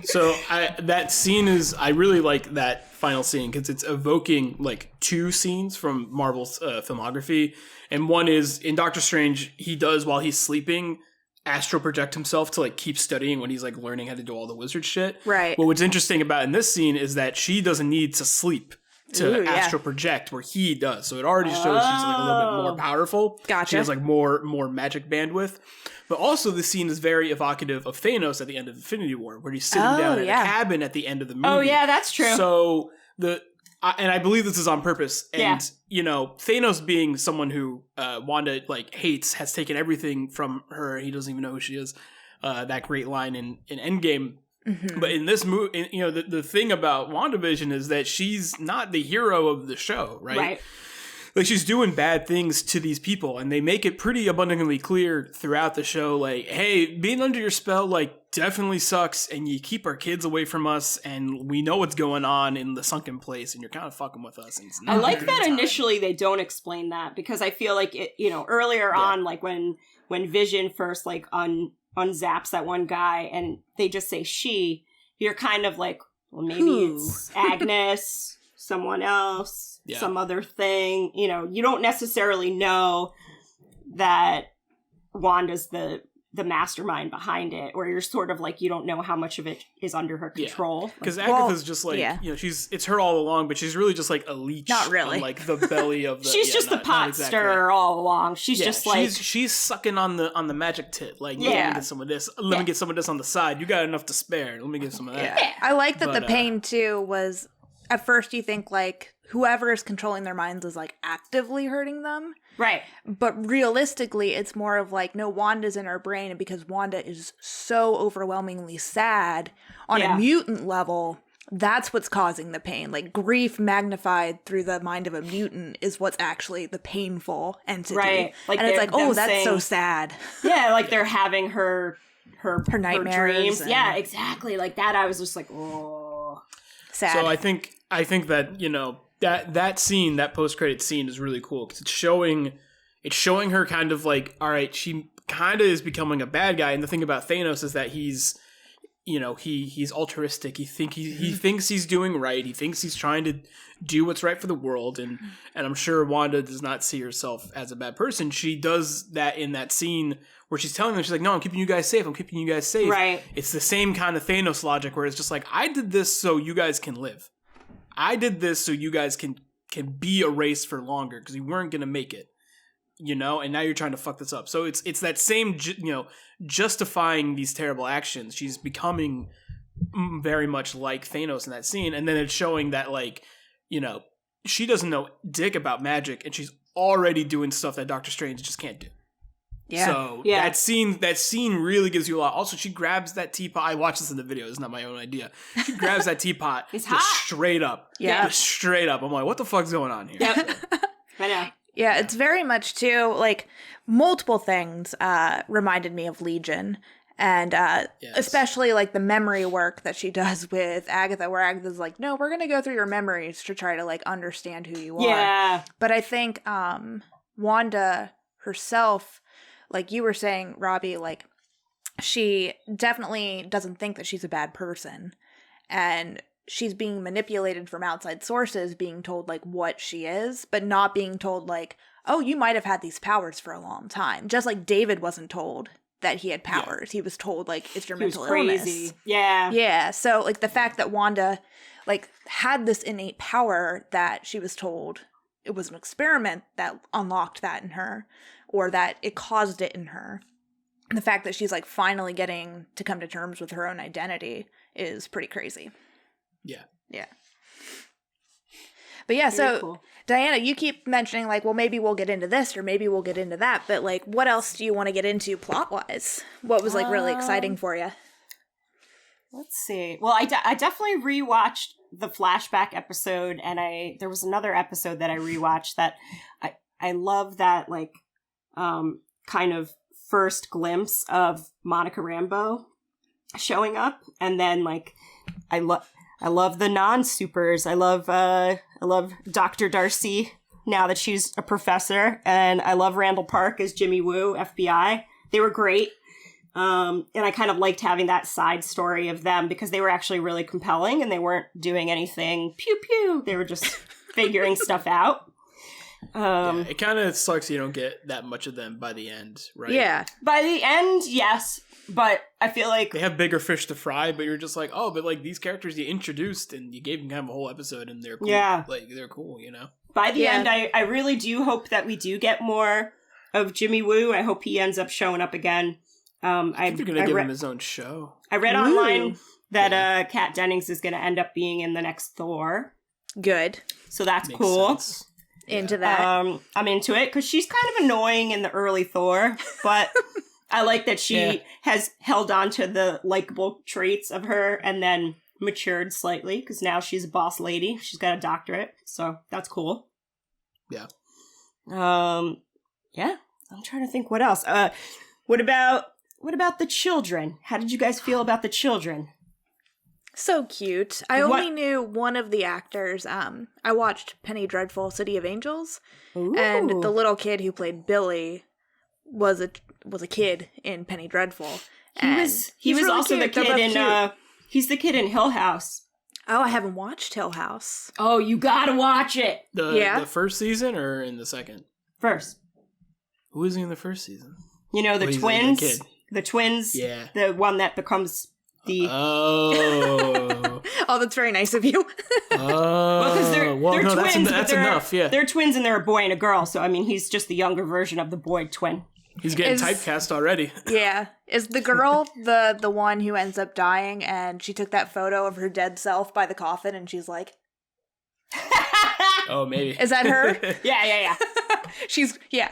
So that scene is, I really like that final scene because it's evoking like two scenes from Marvel's filmography. And one is in Doctor Strange, he does, while he's sleeping, astral project himself to like keep studying when he's like learning how to do all the wizard shit. Right. But what's interesting about in this scene is that she doesn't need to sleep to astral project where he does. So it already shows she's like a little bit more powerful. Gotcha. She has like more magic bandwidth. But also the scene is very evocative of Thanos at the end of Infinity War, where he's sitting down in a cabin at the end of the movie. Oh yeah, that's true. So and I believe this is on purpose. And Thanos being someone who Wanda like hates, has taken everything from her. He doesn't even know who she is. That great line in Endgame. Mm-hmm. But in this movie, the thing about WandaVision is that she's not the hero of the show, right? Like she's doing bad things to these people, and they make it pretty abundantly clear throughout the show, like, hey, being under your spell, like, definitely sucks, and you keep our kids away from us, and we know what's going on in the sunken place, and you're kind of fucking with us. And it's not I like that initially they don't explain that, because I feel like it, earlier on, like when Vision first like unzaps that one guy and they just say she, you're kind of like, well, maybe it's Agnes, someone else, some other thing. You don't necessarily know that Wanda's the mastermind behind it, or you're sort of like, you don't know how much of it is under her control. Because Agatha's just like, it's her all along, but she's really just like a leech. Not really. On, like the belly of the. She's just the pot stirrer all along. She's just like she's sucking on the magic tit. Like, let me get some of this. Let me get some of this on the side. You got enough to spare. Let me get some of that. Yeah. I like that the pain too was at first you think like whoever is controlling their minds is like actively hurting them. Right. But realistically, it's more of like, no, Wanda's in her brain, and because Wanda is so overwhelmingly sad on a mutant level, that's what's causing the pain. Like, grief magnified through the mind of a mutant is what's actually the painful entity. Right. Like, and it's like, oh, that's saying, so sad. Yeah, like they're having her nightmares. Her dreams. And... Yeah, exactly. Like that, I was just like, oh. Sad. So I think that, you know, that scene, that post-credit scene is really cool because it's showing her kind of like, all right, she kind of is becoming a bad guy. And the thing about Thanos is that he's, you know, he's altruistic. He thinks he's doing right. He thinks he's trying to do what's right for the world. And I'm sure Wanda does not see herself as a bad person. She does that in that scene where she's telling them, she's like, no, I'm keeping you guys safe. I'm keeping you guys safe. Right. It's the same kind of Thanos logic where it's just like, I did this so you guys can live. I did this so you guys can be erased for longer because you weren't going to make it. You know, and now you're trying to fuck this up. So it's that same, you know, justifying these terrible actions. She's becoming very much like Thanos in that scene. And then it's showing that, like, you know, she doesn't know dick about magic and she's already doing stuff that Doctor Strange just can't do. Yeah. So that scene really gives you a lot. Also, she grabs that teapot. I watched this in the video. It's not my own idea. She grabs that teapot It's just hot. straight up. Yeah. Just straight up. I'm like, what the fuck's going on here? Yep. I know. Yeah, it's very much too, like, multiple things reminded me of Legion. And especially, like, the memory work that she does with Agatha, where Agatha's like, no, we're going to go through your memories to try to, like, understand who you are. Yeah. But I think Wanda herself, like you were saying, Robby, like, she definitely doesn't think that she's a bad person. And she's being manipulated from outside sources, being told, like, what she is, but not being told, like, oh, you might have had these powers for a long time. Just like David wasn't told that he had powers. Yeah. He was told, like, it's your mental illness. Yeah. Yeah. So, like, the fact that Wanda, like, had this innate power that she was told it was an experiment that unlocked that in her, or that it caused it in her. And the fact that she's, like, finally getting to come to terms with her own identity is pretty crazy. Yeah. Yeah. But yeah, Very so cool. Diana, you keep mentioning, like, well, maybe we'll get into this or maybe we'll get into that. But, like, what else do you want to get into plot-wise? What was, like, really exciting for you? Let's see. Well, I definitely rewatched the flashback episode, and there was another episode that I rewatched that I love that, like, kind of first glimpse of Monica Rambeau showing up, and then, like, I love the non-supers. I love Dr. Darcy now that she's a professor, and I love Randall Park as Jimmy Woo, FBI. They were great. And I kind of liked having that side story of them because they were actually really compelling and they weren't doing anything pew-pew. They were just figuring stuff out. Yeah, it kind of sucks you don't get that much of them by the end, right? Yeah. By the end, yes. But I feel like they have bigger fish to fry, but you're just like, oh, but, like, these characters you introduced and you gave them kind of a whole episode and they're cool. Yeah. Like, they're cool, you know? By the end, I really do hope that we do get more of Jimmy Woo. I hope he ends up showing up again. I think they're going to give him his own show. I read online that Kat Dennings is going to end up being in the next Thor. Good. So that's Makes cool. sense. Into that. I'm into it because she's kind of annoying in the early Thor, but I like that she has held on to the likable traits of her and then matured slightly because now she's a boss lady. She's got a doctorate, so that's cool. Yeah. Yeah. I'm trying to think what else. What about the children? How did you guys feel about the children? So cute. I only knew one of the actors. I watched Penny Dreadful City of Angels. Ooh. And the little kid who played Billy was a kid in Penny Dreadful. He was really also cute. the kid in he's the kid in Hill House. Oh, I haven't watched Hill House. Oh, you gotta watch it. The first season or in the second? First. Who is he in the first season? You know, the twins. The twins. Yeah. The one that becomes the Oh. Oh, that's very nice of you. Well, because they're twins. That's enough, yeah. They're twins and they're a boy and a girl, so I mean he's just the younger version of the boy twin. He's getting typecast already. Yeah. Is the girl the one who ends up dying and she took that photo of her dead self by the coffin and she's like, Oh, maybe. is that her? Yeah. Yeah.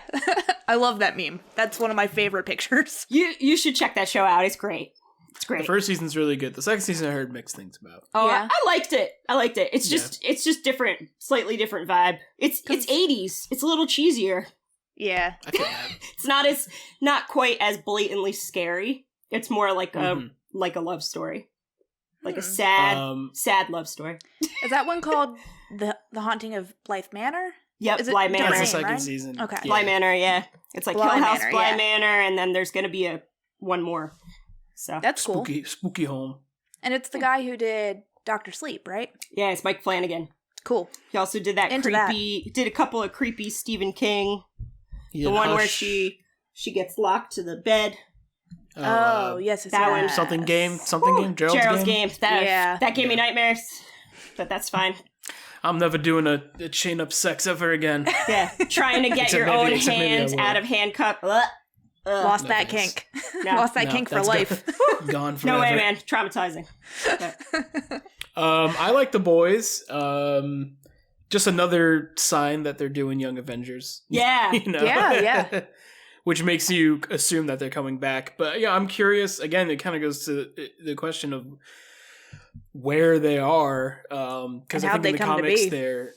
I love that meme. That's one of my favorite pictures. You should check that show out. It's great. It's great. The first season's really good. The second season I heard mixed things about. Oh, Yeah. I liked it. It's just different, slightly different vibe. It's 80s. It's a little cheesier. Yeah. I feel that. It's not quite as blatantly scary. It's more like a love story. Like a sad love story. Is that one called The Haunting of Blythe Manor? Yep, Is it Bly different Manor. That's the name, second right? season. Okay. Bly Manor, yeah. It's like Bly Hill House, Manor, Bly yeah. Manor, and then there's going to be one more. So That's cool. Spooky home. And it's the guy who did Dr. Sleep, right? yeah, it's Mike Flanagan. Cool. He also did that Into that. did a couple of creepy Stephen King. Yeah, The one where Hush. she gets locked to the bed. Oh, yes. that one. Something game. Gerald's game. That gave me nightmares. But that's fine. I'm never doing a chain up sex ever again. Yeah, trying to get Except your maybe- own except maybe I hands will. out of handcuff. Ugh. Lost No that thanks. kink. No. Lost that No, kink for that's life. Gone forever. No way, man. Traumatizing. I like The Boys. Just another sign that they're doing Young Avengers. Yeah. You know? Yeah. Which makes you assume that they're coming back. But yeah, I'm curious. Again, it kind of goes to the question of where they are. Because And I how'd think in they the come to comics, be. they're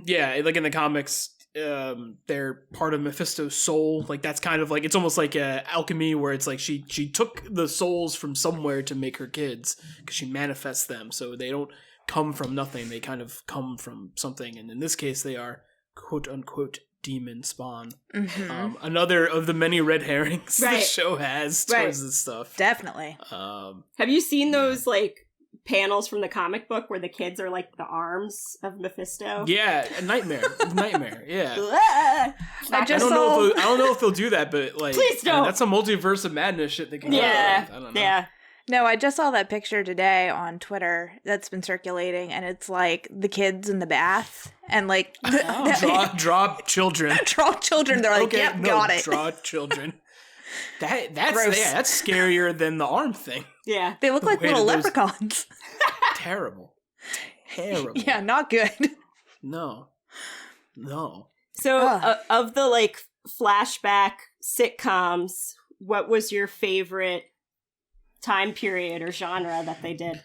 yeah, like in the comics, they're part of Mephisto's soul. Like that's kind of like it's almost like alchemy, where it's like she took the souls from somewhere to make her kids because she manifests them, so they don't come from nothing. They kind of come from something, and in this case, they are quote unquote demon spawn. Mhm. Another of the many red herrings the Right. show has towards this stuff. Definitely. Have you seen those, like, panels from the comic book where the kids are, like, the arms of Mephisto? Yeah, a nightmare, yeah. I I I just don't know if they'll do that, but like, Please don't. That's a multiverse of madness shit they can. Yeah, go with. I don't know. yeah. No, I just saw that picture today on Twitter that's been circulating, and it's like the kids in the bath and like Draw children. draw children. They're like, yep, got it. Draw children. That's Gross. that's scarier than the arm thing. Yeah. They look like Wait, little there's- leprechauns. Terrible. Yeah, not good. No. So, Ugh. of the, like, flashback sitcoms, what was your favorite time period or genre that they did?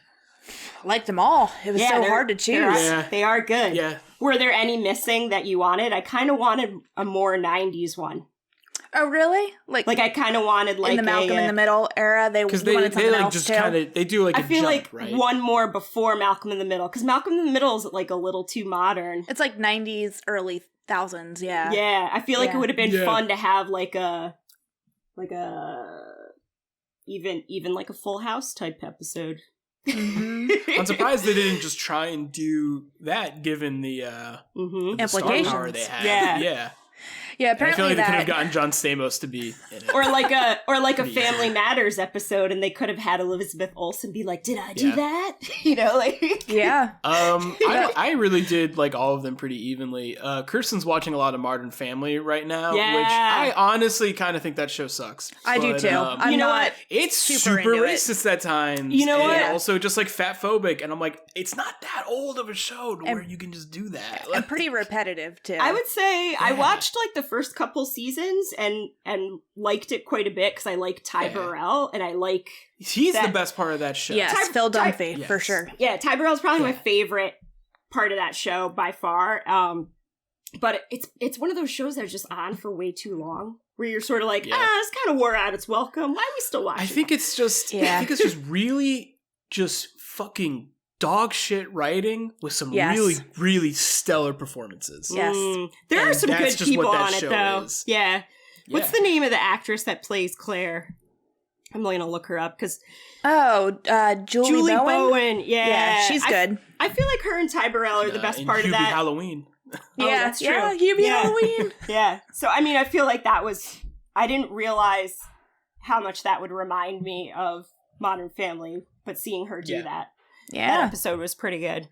Liked them all. It was so they're- hard to choose. Yeah. They are good. Yeah. Were there any missing that you wanted? I kind of wanted a more 90s one. Oh, really? Like Like, I kind of wanted, like, in the Malcolm in the Middle era, they Because wanted they something like else just too. kind of they do like I a feel jump, like right? one more before Malcolm in the Middle, because Malcolm in the Middle is, like, a little too modern. It's like 90s, early thousands. Yeah. Yeah, I feel like Yeah. it would have been Yeah. fun to have, like a even like a Full House type episode. Mhm. I'm surprised they didn't just try and do that, given the Mm-hmm. the star Implications. power they had. Yeah. Yeah. Yeah, I feel apparently like they could that. have gotten John Stamos to be in it. Or like a Pretty easy. Family Matters episode, and they could have had Elizabeth Olsen be like, "Did I do Yeah. that?" You know, like Yeah. I really did like all of them pretty evenly. Kirsten's watching a lot of Modern Family right now, which Yeah. I honestly kind of think that show sucks. I do But, too. I'm you know not. what? it's super super into it. racist at times. You know and what? Also just like fat phobic, and I'm like, it's not that old of a show to where you can just do that. And pretty repetitive too. I would say I Yeah. watched like the first couple seasons and liked it quite a bit because I like Ty Yeah. Burrell and I like He's that- the best part of that show. Yes, Ty- Phil Ty- Dunphy Yes. for sure. Ty Burrell's probably my Yeah. favorite part of that show by far. But it's one of those shows that are just on for way too long, where you're sort of like, Yeah. it's kind of wore out its welcome. Why are we still watching? I think it's just Yeah. I think it's just really just fucking dog shit writing with some Yes. really, really stellar performances. Yes. There are And some that's good just people what that on it show though. is. Yeah. What's Yeah. the name of the actress that plays Claire? I'm going to look her up because Oh, Julie Bowen. Yeah, Yeah, she's good. I feel like her and Ty Burrell are the best in part of Hubie that. Halloween. Oh, Yeah, that's true. yeah, Hubie Yeah. Halloween. Yeah. So, I mean, I feel like that was... I didn't realize how much that would remind me of Modern Family, but seeing her do Yeah. that Yeah. episode was pretty good.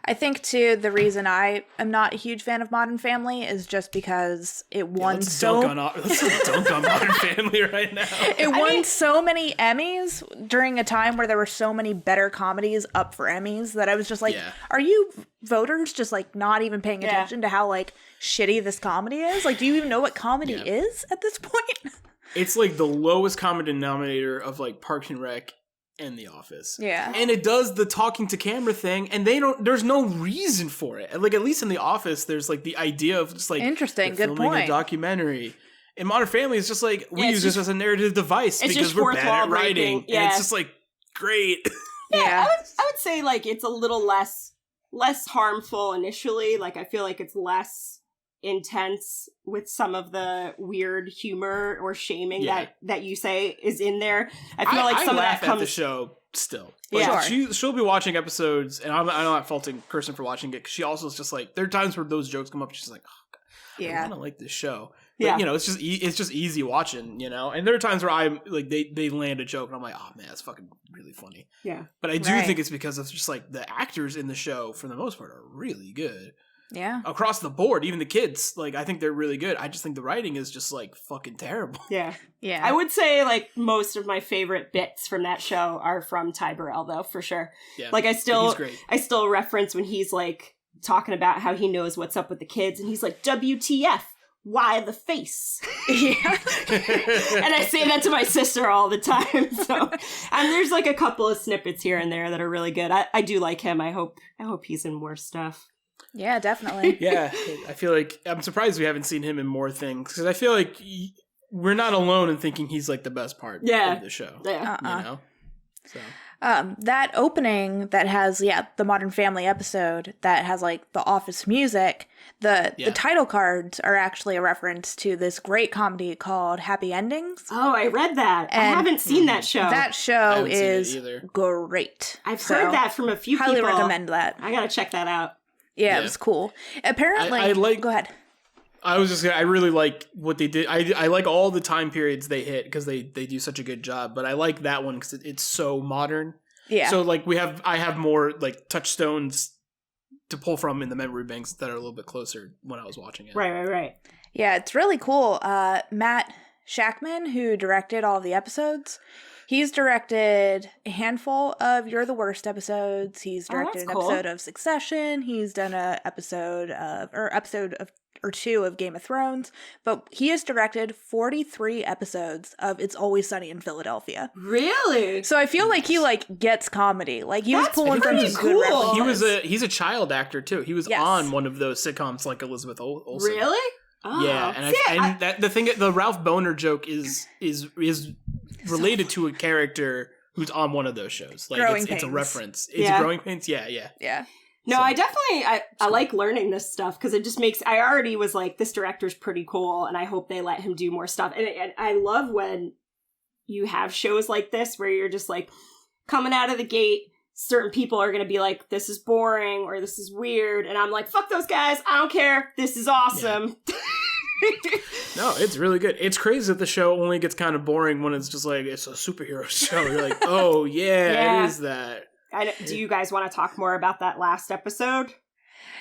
I think too the reason I am not a huge fan of Modern Family is just because it won Let's so dunk on Modern Family right now. it won so many Emmys during a time where there were so many better comedies up for Emmys that I was just like, Yeah. are you voters just like not even paying Yeah. attention to how like shitty this comedy is? Like, do you even know what comedy Yeah. is at this point? It's like the lowest common denominator of like Parks and Rec and The Office. Yeah. And it does the talking to camera thing, and there's no reason for it. Like, at least in The Office, there's like the idea of just like Interesting, they're good filming point. a documentary. In Modern Family, it's just like we Yeah, use this as a narrative device because we're bad at writing. Yeah. And it's just like great. Yeah. I would say like it's a little less harmful initially. Like I feel like it's less intense with some of the weird humor or shaming that you say is in there. I feel like some of that comes at the show still. Yeah. Like, she'll be watching episodes, and I'm not faulting Kirsten for watching it, because she also is just like, there are times where those jokes come up, and she's like, oh, God, I kind of like this show. But, Yeah. you know, it's just easy watching, you know? And there are times where I'm like, they land a joke, and I'm like, oh man, that's fucking really funny. Yeah. But I do think it's because it's just like the actors in the show, for the most part, are really good. Yeah. Across the board, even the kids, like, I think they're really good. I just think the writing is just like fucking terrible. Yeah. Yeah. I would say like most of my favorite bits from that show are from Ty Burrell though, for sure. Yeah. Like he's great. I still reference when he's like talking about how he knows what's up with the kids, and he's like, WTF, why the face? Yeah. And I say that to my sister all the time. So, and there's like a couple of snippets here and there that are really good. I do like him. I hope he's in more stuff. Yeah, definitely. Yeah, I feel like I'm surprised we haven't seen him in more things, because I feel like we're not alone in thinking he's like the best part of the show. Yeah. You know? So. That opening that has the Modern Family episode that has like the Office music, the title cards are actually a reference to this great comedy called Happy Endings. Oh, I read that. And I haven't seen that show. That show is great. I've heard that from a few highly people. Highly recommend that. I gotta check that out. Yeah, it was cool. Apparently, go ahead. I was just I really like what they did. I like all the time periods they hit, because they do such a good job. But I like that one because it's so modern. Yeah. So like I have more like touchstones to pull from in the memory banks that are a little bit closer when I was watching it. Right. Yeah, it's really cool. Matt Shackman, who directed all of the episodes, he's directed a handful of You're the Worst episodes. He's directed an episode of Succession. He's done an episode or two of Game of Thrones. But he has directed 43 episodes of It's Always Sunny in Philadelphia. Really? So I feel like he like gets comedy. Like he was pulling from his good references. He's a child actor too. He was on one of those sitcoms like Elizabeth Olsen. Really? Oh. Yeah, and the Ralph Boner joke is related to a character who's on one of those shows. Like it's a reference. It's Growing Pains. Yeah. No, I definitely I like learning this stuff, because it just makes, I already was like, this director's pretty cool, and I hope they let him do more stuff. And I love when you have shows like this where you're just like coming out of the gate, certain people are going to be like, this is boring or this is weird, and I'm like, fuck those guys, I don't care, this is awesome. Yeah. No, it's really good. It's crazy that the show only gets kind of boring when it's just like, it's a superhero show. You're like, oh yeah, it is that. Do you guys want to talk more about that last episode?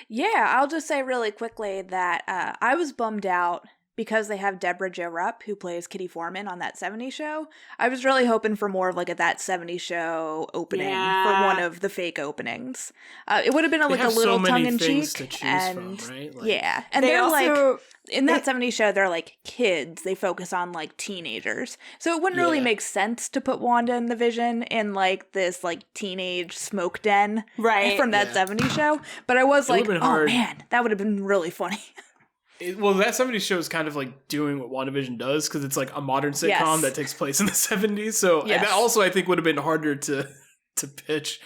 Yeah, I'll just say really quickly that I was bummed out because they have Deborah Jo Rupp, who plays Kitty Foreman on That 70s Show. I was really hoping for more of like a That 70s Show opening for one of the fake openings. It would have been a little tongue-in-cheek. And right? and they're also, like, in That 70s Show, they're like kids. They focus on like teenagers. So it wouldn't really make sense to put Wanda and the Vision in like this like teenage smoke den from That 70s Show. But I was like, oh man, that would have been really funny. That 70s show is kind of like doing what WandaVision does, because it's like a modern sitcom that takes place in the 70s. So and that also I think would have been harder to pitch.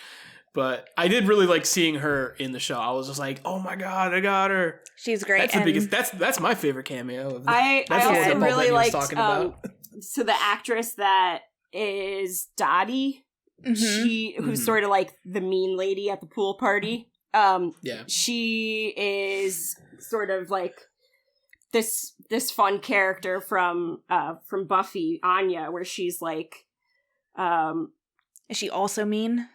But I did really like seeing her in the show. I was just like, oh my god, I got her. She's great. That's the biggest. That's my favorite cameo. I also really liked so the actress that is Dottie, who's sort of like the mean lady at the pool party. She is sort of like this fun character from Buffy, Anya, where she's like, is she also mean?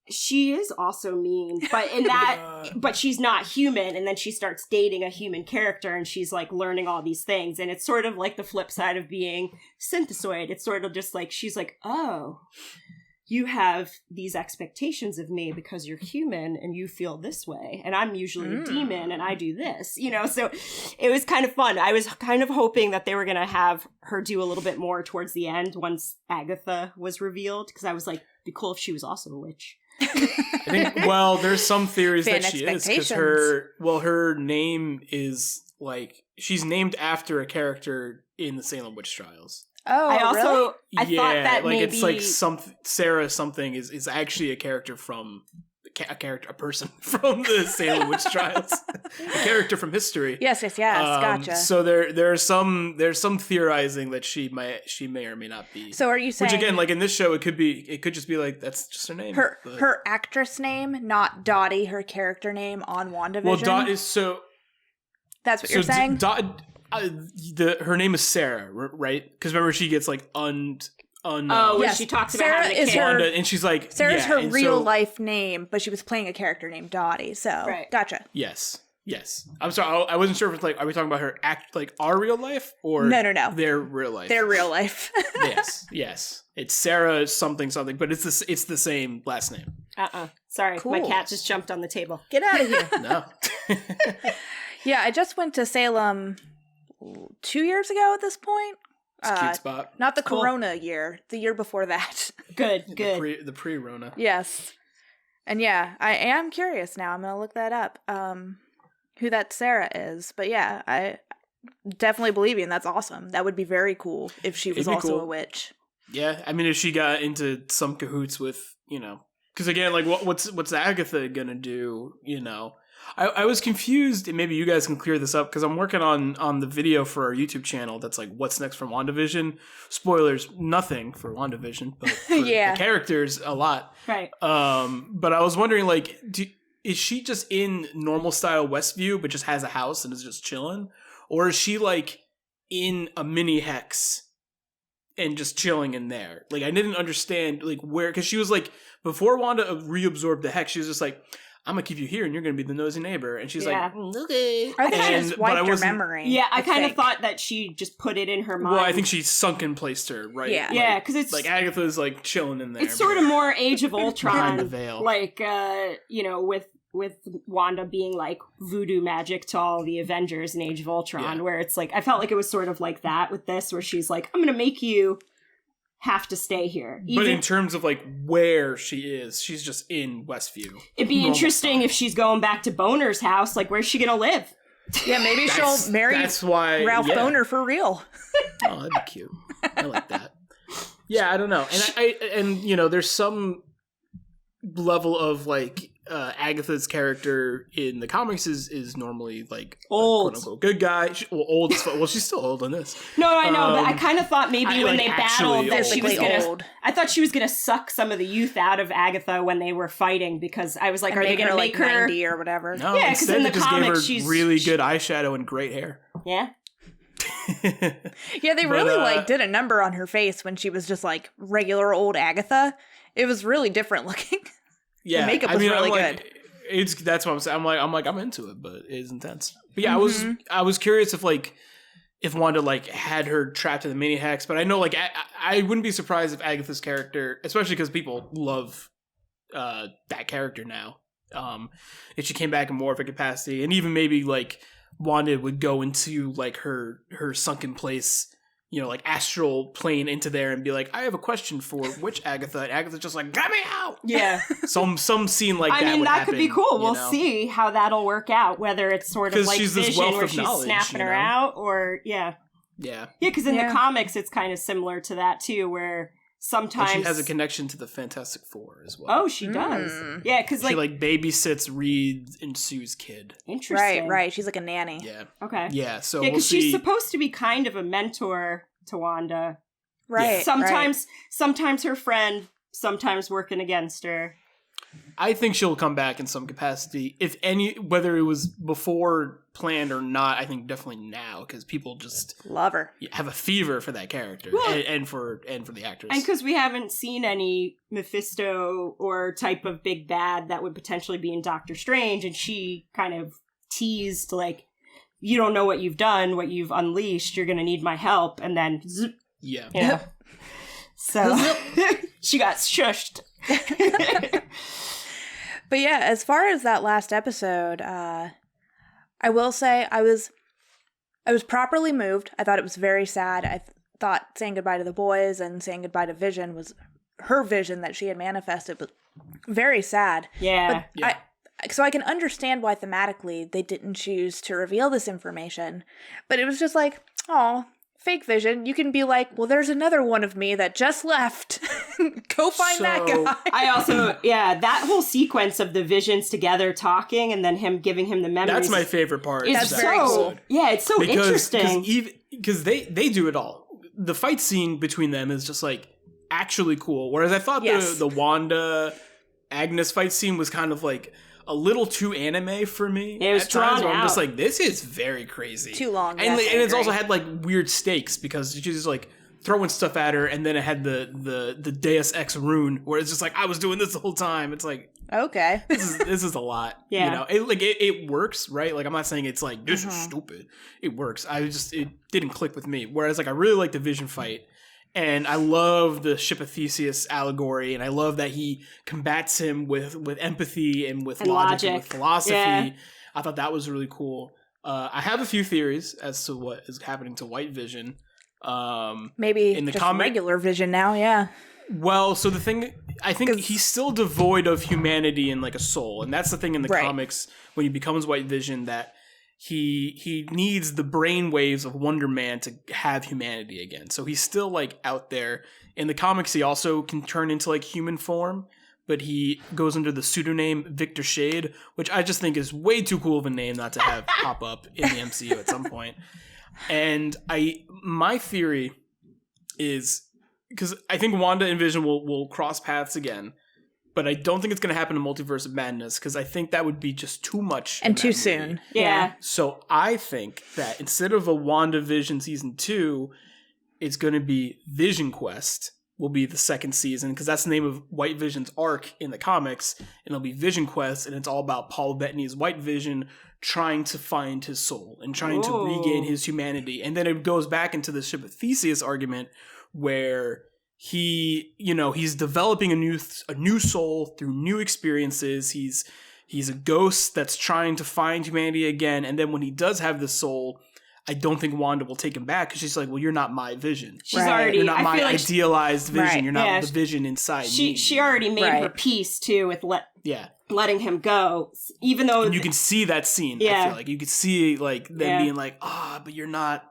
She is also mean, but in that, but she's not human. And then she starts dating a human character, and she's like learning all these things. And it's sort of like the flip side of being synthesoid. It's sort of just like, she's like, oh, you have these expectations of me because you're human and you feel this way. And I'm usually a demon and I do this, you know? So it was kind of fun. I was kind of hoping that they were going to have her do a little bit more towards the end once Agatha was revealed. Because I was like, it'd be cool if she was also a witch. I think, well, there's some theories Fan that she is. Because her name is like, she's named after a character in the Salem Witch Trials. Oh, I also really? I thought that like maybe it's like Sarah something is actually a character from a person from the Salem Witch Trials, a character from history. Yes, gotcha. So there's some theorizing that she may or may not be. So are you saying? Which again, like in this show, it could just be like that's just her name. Her actress name, not Dottie, her character name on WandaVision. Well, Dot is so. That's what you're saying. Her name is Sarah, right? Because remember, she gets like when she talks about Sarah having a is kid. Wanda, and she's like Sarah's her real life name, but she was playing a character named Dottie. So gotcha. Yes. I'm sorry, I wasn't sure if it's like, are we talking about her our real life or no, their real life? Their real life. yes. It's Sarah something, but it's the same last name. Sorry, cool. My cat just jumped on the table. Get out of here. No. Yeah, I just went to Salem 2 years ago at this point. It's a cute spot. Not the Corona year, the year before that. Good. The pre-Rona. Yes. And yeah, I am curious now. I'm going to look that up, who that Sarah is. But yeah, I definitely believe you, and that's awesome. That would be very cool if she was also a witch. Yeah, I mean, if she got into some cahoots with, because again, like, what's Agatha gonna do, I was confused, and maybe you guys can clear this up, because I'm working on the video for our YouTube channel that's like, what's next from WandaVision? Spoilers, nothing for WandaVision, but for the characters, a lot. Right. But I was wondering, like, is she just in normal style Westview, but just has a house and is just chilling? Or is she, like, in a mini hex and just chilling in there? Like, I didn't understand, like, where, because she was, like, before Wanda reabsorbed the hex, she was just like, I'm gonna keep you here and you're gonna be the nosy neighbor. And she's like, okay. I think she just wiped her memory. Yeah, I kind of thought that she just put it in her mind. Well, I think she sunken placed her, right? Yeah. Yeah, because it's... like, Agatha's, like, chilling in there. It's sort of more Age of Ultron. Behind the veil. Like, with Wanda being, like, voodoo magic to all the Avengers in Age of Ultron, where it's, like, I felt like it was sort of like that with this, where she's like, I'm gonna make you have to stay here. But in terms of, like, where she is, she's just in Westview. It'd be interesting if she's going back to Boner's house. Like, where's she gonna live? Yeah, maybe she'll marry Ralph Boner for real. Oh, that'd be cute. I like that. Yeah, I don't know. And there's some level of, like, Agatha's character in the comics is normally, like, old, quote unquote good guy. Old. Well, she's still old in this. No, I know, but I kind of thought maybe when they battled that she was gonna. I thought she was gonna suck some of the youth out of Agatha when they were fighting, because I was like, are they gonna make her 90 or whatever? No, yeah, because in the comics she's really good eyeshadow and great hair. Yeah. Yeah, they really did a number on her face when she was just like regular old Agatha. It was really different looking. Yeah, the makeup was really good. That's what I'm saying. I'm into it, but it is intense. But yeah, I was curious if Wanda, like, had her trapped in the mini hex. But I know, like, I wouldn't be surprised if Agatha's character, especially because people love that character now, if she came back in more of a capacity, and even maybe, like, Wanda would go into, like, her sunken place, like, astral plane into there and be like, I have a question for which Agatha? And Agatha's just like, get me out! Yeah. Some scene like that would happen. that could be cool. We'll see how that'll work out, whether it's sort of like Vision where she's snapping her out, or, Yeah, because in the comics, it's kind of similar to that, too, where sometimes... And she has a connection to the Fantastic Four as well. Oh, she does. Yeah, because, she, like, babysits Reed and Sue's kid. Interesting. Right. She's like a nanny. Yeah. Okay. Yeah, so because she's supposed to be kind of a mentor to Wanda. Right. Sometimes her friend, sometimes working against her. I think she'll come back in some capacity, if any, whether it was before planned or not. I think definitely now, because people just love her, have a fever for that character, and for the actress, and because we haven't seen any Mephisto or type of big bad that would potentially be in Doctor Strange, and she kind of teased, like, you don't know what you've done, what you've unleashed, you're gonna need my help, and then zip, yeah. So she got shushed. But yeah, as far as that last episode, I will say I was properly moved. I thought it was very sad. I thought saying goodbye to the boys and saying goodbye to Vision was her vision that she had manifested, but very sad. Yeah. But so I can understand why thematically they didn't choose to reveal this information, but it was just like, oh, fake Vision. You can be like, well, there's another one of me that just left. Go find that guy. I also, that whole sequence of the Visions together talking and then him giving him the memories. That's my favorite part. It's it's so interesting. Because they do it all. The fight scene between them is just like actually cool. Whereas I thought the Wanda Agnes fight scene was kind of like a little too anime for me. It was drawn out. I'm just like, this is very crazy. Too long. And it's also had like weird stakes because she's just like throwing stuff at her, and then it had the Deus Ex rune where it's just like, I was doing this the whole time. It's like, okay, this is a lot. Yeah, you know, it works, right? Like, I'm not saying it's like this is stupid. It works. It didn't click with me. Whereas like I really like the Vision fight. And I love the Ship of Theseus allegory, and I love that he combats him with empathy and with logic and with philosophy. Yeah. I thought that was really cool. I have a few theories as to what is happening to White Vision. Maybe in the just regular Vision now, yeah. Well, so the thing, I think he's still devoid of humanity and like a soul, and that's the thing in the comics when he becomes White Vision, that he needs the brain waves of Wonder Man to have humanity again. So he's still like out there. In the comics, he also can turn into like human form, but he goes under the pseudonym Victor Shade, which I just think is way too cool of a name not to have pop up in the MCU at some point. And my theory is, because I think Wanda and Vision will cross paths again, but I don't think it's going to happen in Multiverse of Madness, because I think that would be just too much. And too soon. Yeah. So I think that instead of a WandaVision Season 2, it's going to be Vision Quest will be the second season, because that's the name of White Vision's arc in the comics, and it'll be Vision Quest, and it's all about Paul Bettany's White Vision trying to find his soul and trying to regain his humanity. And then it goes back into the Ship of Theseus argument, where he's developing a new soul through new experiences. He's a ghost that's trying to find humanity again. And then when he does have the soul, I don't think Wanda will take him back, because she's like, well, you're not my Vision. You're not my idealized Vision. Right. You're not the Vision inside me. She already made her peace too with letting him go, even though and you can see that scene. I feel like you could see like them being like, but you're not.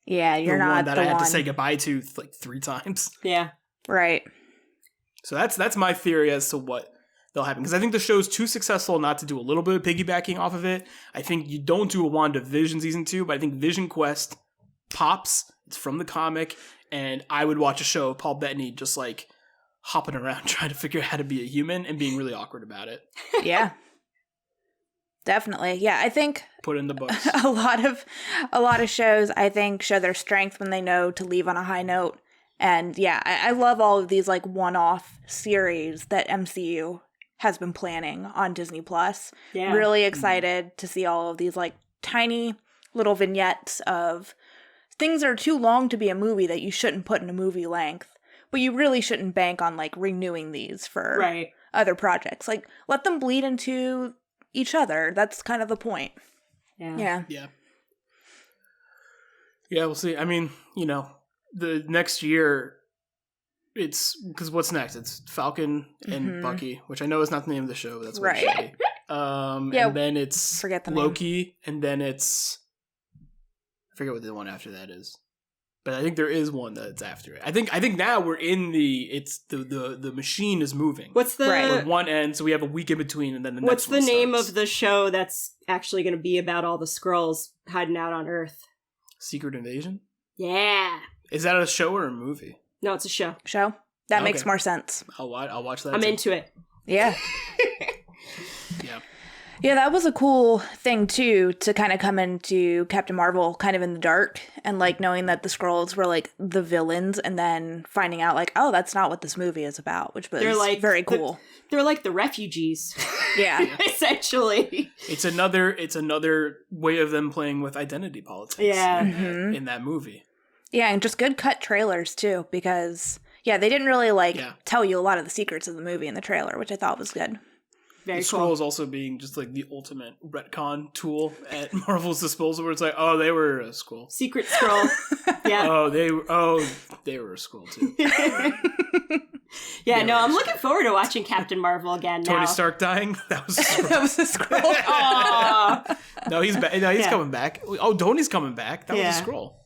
Yeah, you're not one that I had to say goodbye to like 3 times. Yeah. Right. So that's my theory as to what they'll happen. Because I think the show's too successful not to do a little bit of piggybacking off of it. I think you don't do a WandaVision Season 2, but I think Vision Quest pops. It's from the comic. And I would watch a show of Paul Bettany just like hopping around trying to figure out how to be a human and being really awkward about it. Yeah. Definitely. Yeah, I think put in the books. A lot of shows, I think, show their strength when they know to leave on a high note. And yeah, I love all of these like one-off series that MCU has been planning on Disney Plus. Yeah. Really excited to see all of these like tiny little vignettes of things that are too long to be a movie that you shouldn't put in a movie length. But you really shouldn't bank on like renewing these for other projects. Like, let them bleed into each other. That's kind of the point. Yeah. We'll see. I mean, the next year, it's because what's next? It's Falcon and Bucky, which I know is not the name of the show, but that's what it should be. And then it's Loki, and then it's I forget what the one after that is. But I think there is one that's after it. I think now we're in the machine is moving. What's the where one ends, so we have a week in between, and then the next one starts. What's the name of the show that's actually going to be about all the Skrulls hiding out on Earth? Secret Invasion? Yeah. Is that a show or a movie? No, it's a show. That makes more sense. I'll watch that. I'm into it. Yeah. Yeah. Yeah, that was a cool thing, too, to kind of come into Captain Marvel kind of in the dark and, like, knowing that the Skrulls were, like, the villains and then finding out, like, oh, that's not what this movie is about, which was very cool. They're like the refugees. Yeah. Essentially. It's another way of them playing with identity politics in that movie. Yeah, and just good cut trailers, too, because Yeah, they didn't really Yeah. tell you a lot of the secrets of the movie in the trailer, which I thought was good. Very the cool. scroll is also being just like the ultimate retcon tool at Marvel's disposal, where it's like, oh, they were a scroll. Secret scroll. Yeah. Oh, they were a scroll too. Yeah, no, I'm looking forward to watching Captain Marvel again now. Tony Stark dying? That was a scroll. That was a scroll. Aw. No, he's back. No, he's Yeah. coming back. Oh, Tony's coming back. That was Yeah. a scroll.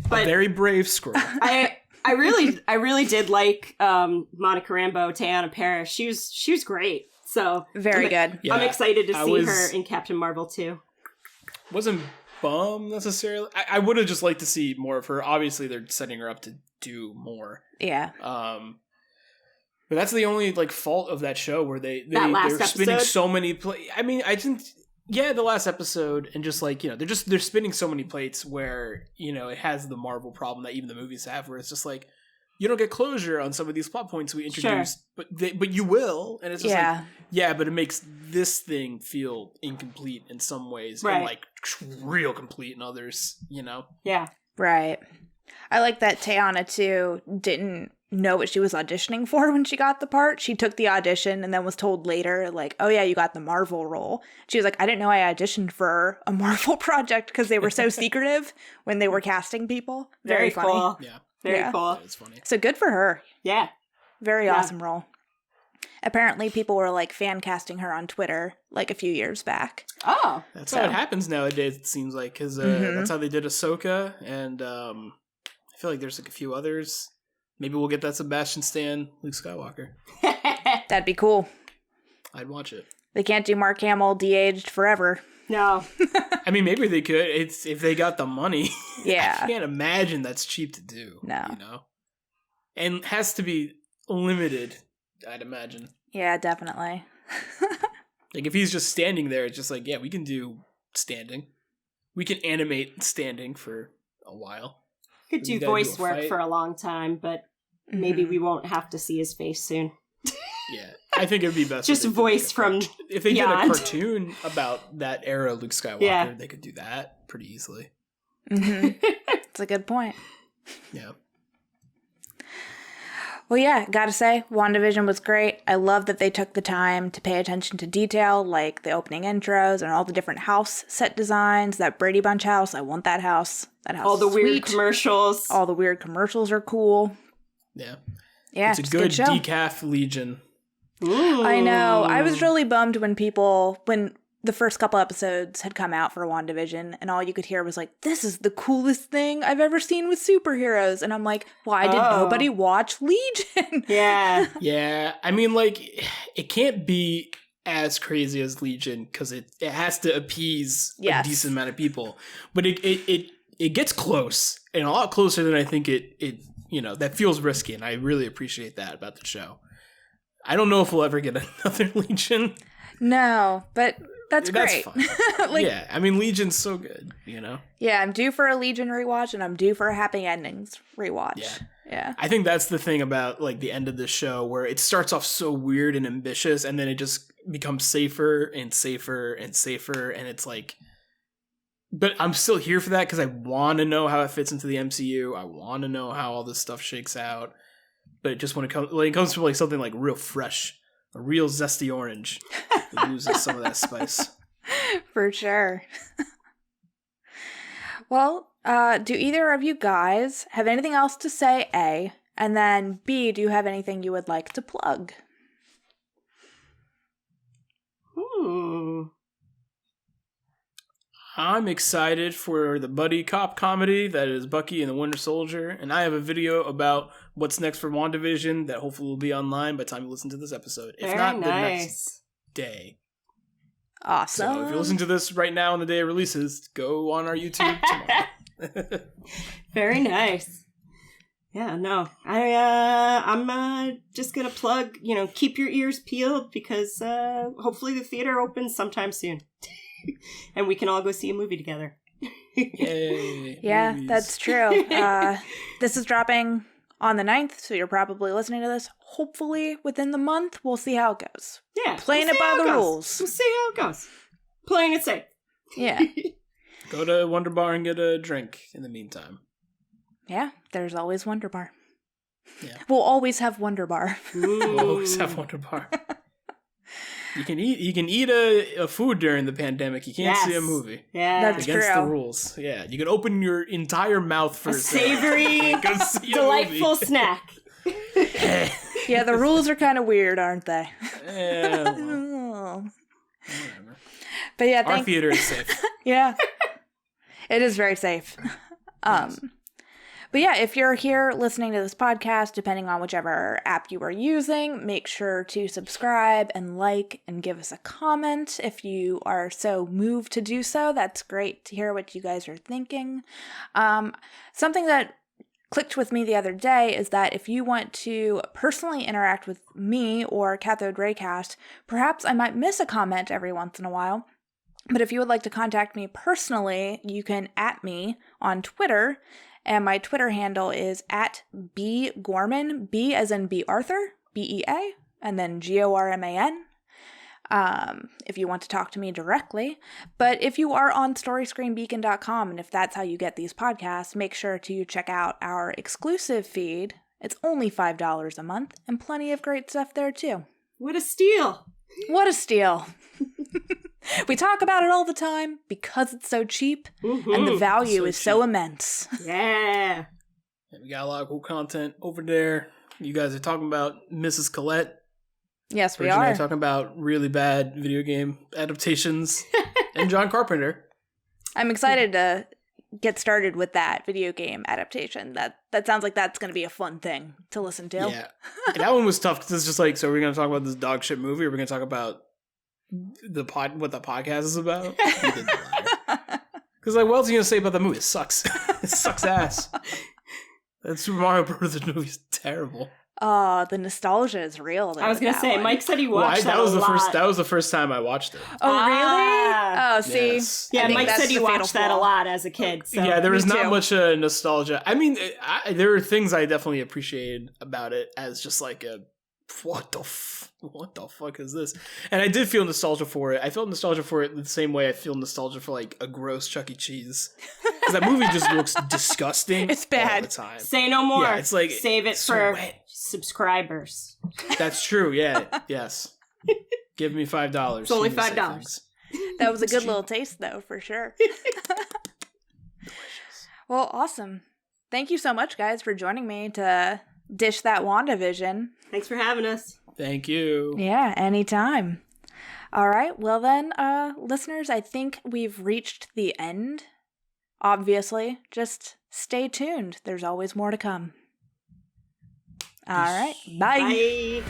But A very brave scroll. I really did like Monica Rambeau, Teyana Parris. She was great. So Very good. Yeah, I'm excited to I see was- her in Captain Marvel too. Wasn't bummed necessarily. I would have just liked to see more of her. Obviously, they're setting her up to do more. Yeah. But that's the only fault of that show where they're last spinning episode? so many I mean, I didn't. Yeah, the last episode, and just they're spinning so many plates where it has the Marvel problem that even the movies have, where it's just like you don't get closure on some of these plot points we introduced, but you will, and it's just but it makes this thing feel incomplete in some ways, Right. and real complete in others. Yeah. Right. I like that Teyana, too, didn't know what she was auditioning for when she got the part. She took the audition and then was told later, oh, yeah, you got the Marvel role. She was like, I didn't know I auditioned for a Marvel project because they were so secretive when they were casting people. Very funny. cool. Yeah, Very cool. it's funny. So good for her. Yeah. Very Yeah. awesome role. Apparently, people were fan casting her on Twitter a few years back. Oh. That's how it happens nowadays. It seems like because that's how they did Ahsoka, and I feel like there's a few others. Maybe we'll get that Sebastian Stan Luke Skywalker. That'd be cool. I'd watch it. They can't do Mark Hamill de-aged forever. No. I mean, maybe they could. It's if they got the money. Yeah. I can't imagine that's cheap to do. No. And has to be limited, I'd imagine. Yeah, definitely. If he's just standing there, it's just we can do standing. We can animate standing for a while. Could do You gotta voice do a work fight. for a long time, but maybe we won't have to see his face soon. Yeah, I think it would be best. Just if they did, voice from if they beyond. did a cartoon about that era of Luke Skywalker, they could do that pretty easily. It's a good point. Yeah. Well, yeah, gotta say, WandaVision was great. I love that they took the time to pay attention to detail, like the opening intros and all the different house set designs. That Brady Bunch house, I want that house. That house all the is weird sweet. commercials. All the weird commercials are cool. Yeah. Yeah, It's a just good show. decaf Legion. Ooh. I know. I was really bummed when the first couple episodes had come out for WandaVision, and all you could hear was this is the coolest thing I've ever seen with superheroes. And I'm like, why did nobody watch Legion? Yeah. Yeah. I mean, it can't be as crazy as Legion because it has to appease a decent amount of people. But it gets close, and a lot closer than I think it that feels risky, and I really appreciate that about the show. I don't know if we'll ever get another Legion. No, but that's great. Fine. Yeah, I mean, Legion's so good, Yeah, I'm due for a Legion rewatch, and I'm due for a Happy Endings rewatch. Yeah. I think that's the thing about the end of the show, where it starts off so weird and ambitious, and then it just becomes safer and safer and safer, and it's but I'm still here for that because I want to know how it fits into the MCU. I want to know how all this stuff shakes out. But just when it comes to something real fresh, a real zesty orange, it loses some of that spice. For sure. Well, do either of you guys have anything else to say, A? And then B, do you have anything you would like to plug? I'm excited for the buddy cop comedy that is Bucky and the Winter Soldier, and I have a video about what's next for WandaVision that hopefully will be online by the time you listen to this episode. If not, the next day. Awesome. So if you listen to this right now on the day it releases, go on our YouTube tomorrow. Very nice. Yeah, no. I'm just gonna plug, keep your ears peeled because hopefully the theater opens sometime soon. And we can all go see a movie together. Yay. Yeah, movies. that's true. This is dropping on the 9th, so you're probably listening to this hopefully within the month. We'll see how it goes. Yeah. Playing we'll it by the goes. rules. We'll see how it goes. Playing it safe. Yeah. Go to Wonder Bar and get a drink in the meantime. Yeah, there's always Wonder Bar. Yeah. We'll always have Wonder Bar. We'll always have Wonder Bar. You can eat a food during the pandemic. You can't see a movie. Yeah. That's Against true. the rules. Yeah. You can open your entire mouth for a savory, go see a delightful movie. snack. Yeah, the rules are kind of weird, aren't they? Whatever. But yeah, Our theater is safe. Yeah. It is very safe. But yeah, if you're here listening to this podcast, depending on whichever app you are using, make sure to subscribe and like and give us a comment if you are so moved to do so. That's great to hear what you guys are thinking. Something that clicked with me the other day is that if you want to personally interact with me or Cathode Raycast, perhaps I might miss a comment every once in a while. But if you would like to contact me personally, you can @me on Twitter. And my Twitter handle is @BGorman, B as in B Arthur, BEA, and then GORMAN. If you want to talk to me directly. But if you are on StoryScreenBeacon.com, and if that's how you get these podcasts, make sure to check out our exclusive feed. It's only $5 a month, and plenty of great stuff there too. What a steal. What a steal. We talk about it all the time because it's so cheap, and the value is so immense. Yeah. And we got a lot of cool content over there. You guys are talking about Mrs. Colette. Yes, we Bridget and I are. are talking about really bad video game adaptations. And John Carpenter. I'm excited to get started with that video game adaptation. That sounds like that's going to be a fun thing to listen to. Yeah. And that one was tough because it's just like, so we're going to talk about this dog shit movie, or we're going to talk about what the podcast is about? Because like, what else are you going to say about the movie? It sucks. It sucks ass. That Super Mario Bros. Movie is terrible. The nostalgia is real. Though, I was going to say, one. Mike said he watched that was a the lot. first. That was the first time I watched it. Oh, really? Oh, see. Yes. Yeah, I think Mike that's said he the fatal watched that a flaw. lot as a kid. So. Yeah, there was Me not too. much nostalgia. I mean, there are things I definitely appreciated about it as just like a what the fuck is this? And I did feel nostalgia for it. I felt nostalgia for it the same way I feel nostalgia for like a gross Chuck E. Cheese. Because that movie just looks disgusting. It's bad. all the time. Say no more. Yeah, it's like Save it so for wet. subscribers. That's true. Yeah. Yes. Give me $5. It's only You can say $5. things. That was a good cheap. little taste, though, for sure. Well, awesome. Thank you so much, guys, for joining me to dish that WandaVision. Thanks for having us. Thank you. Yeah, anytime. All right. Well, then, listeners, I think we've reached the end. Obviously, just stay tuned. There's always more to come. All right. Bye. Bye.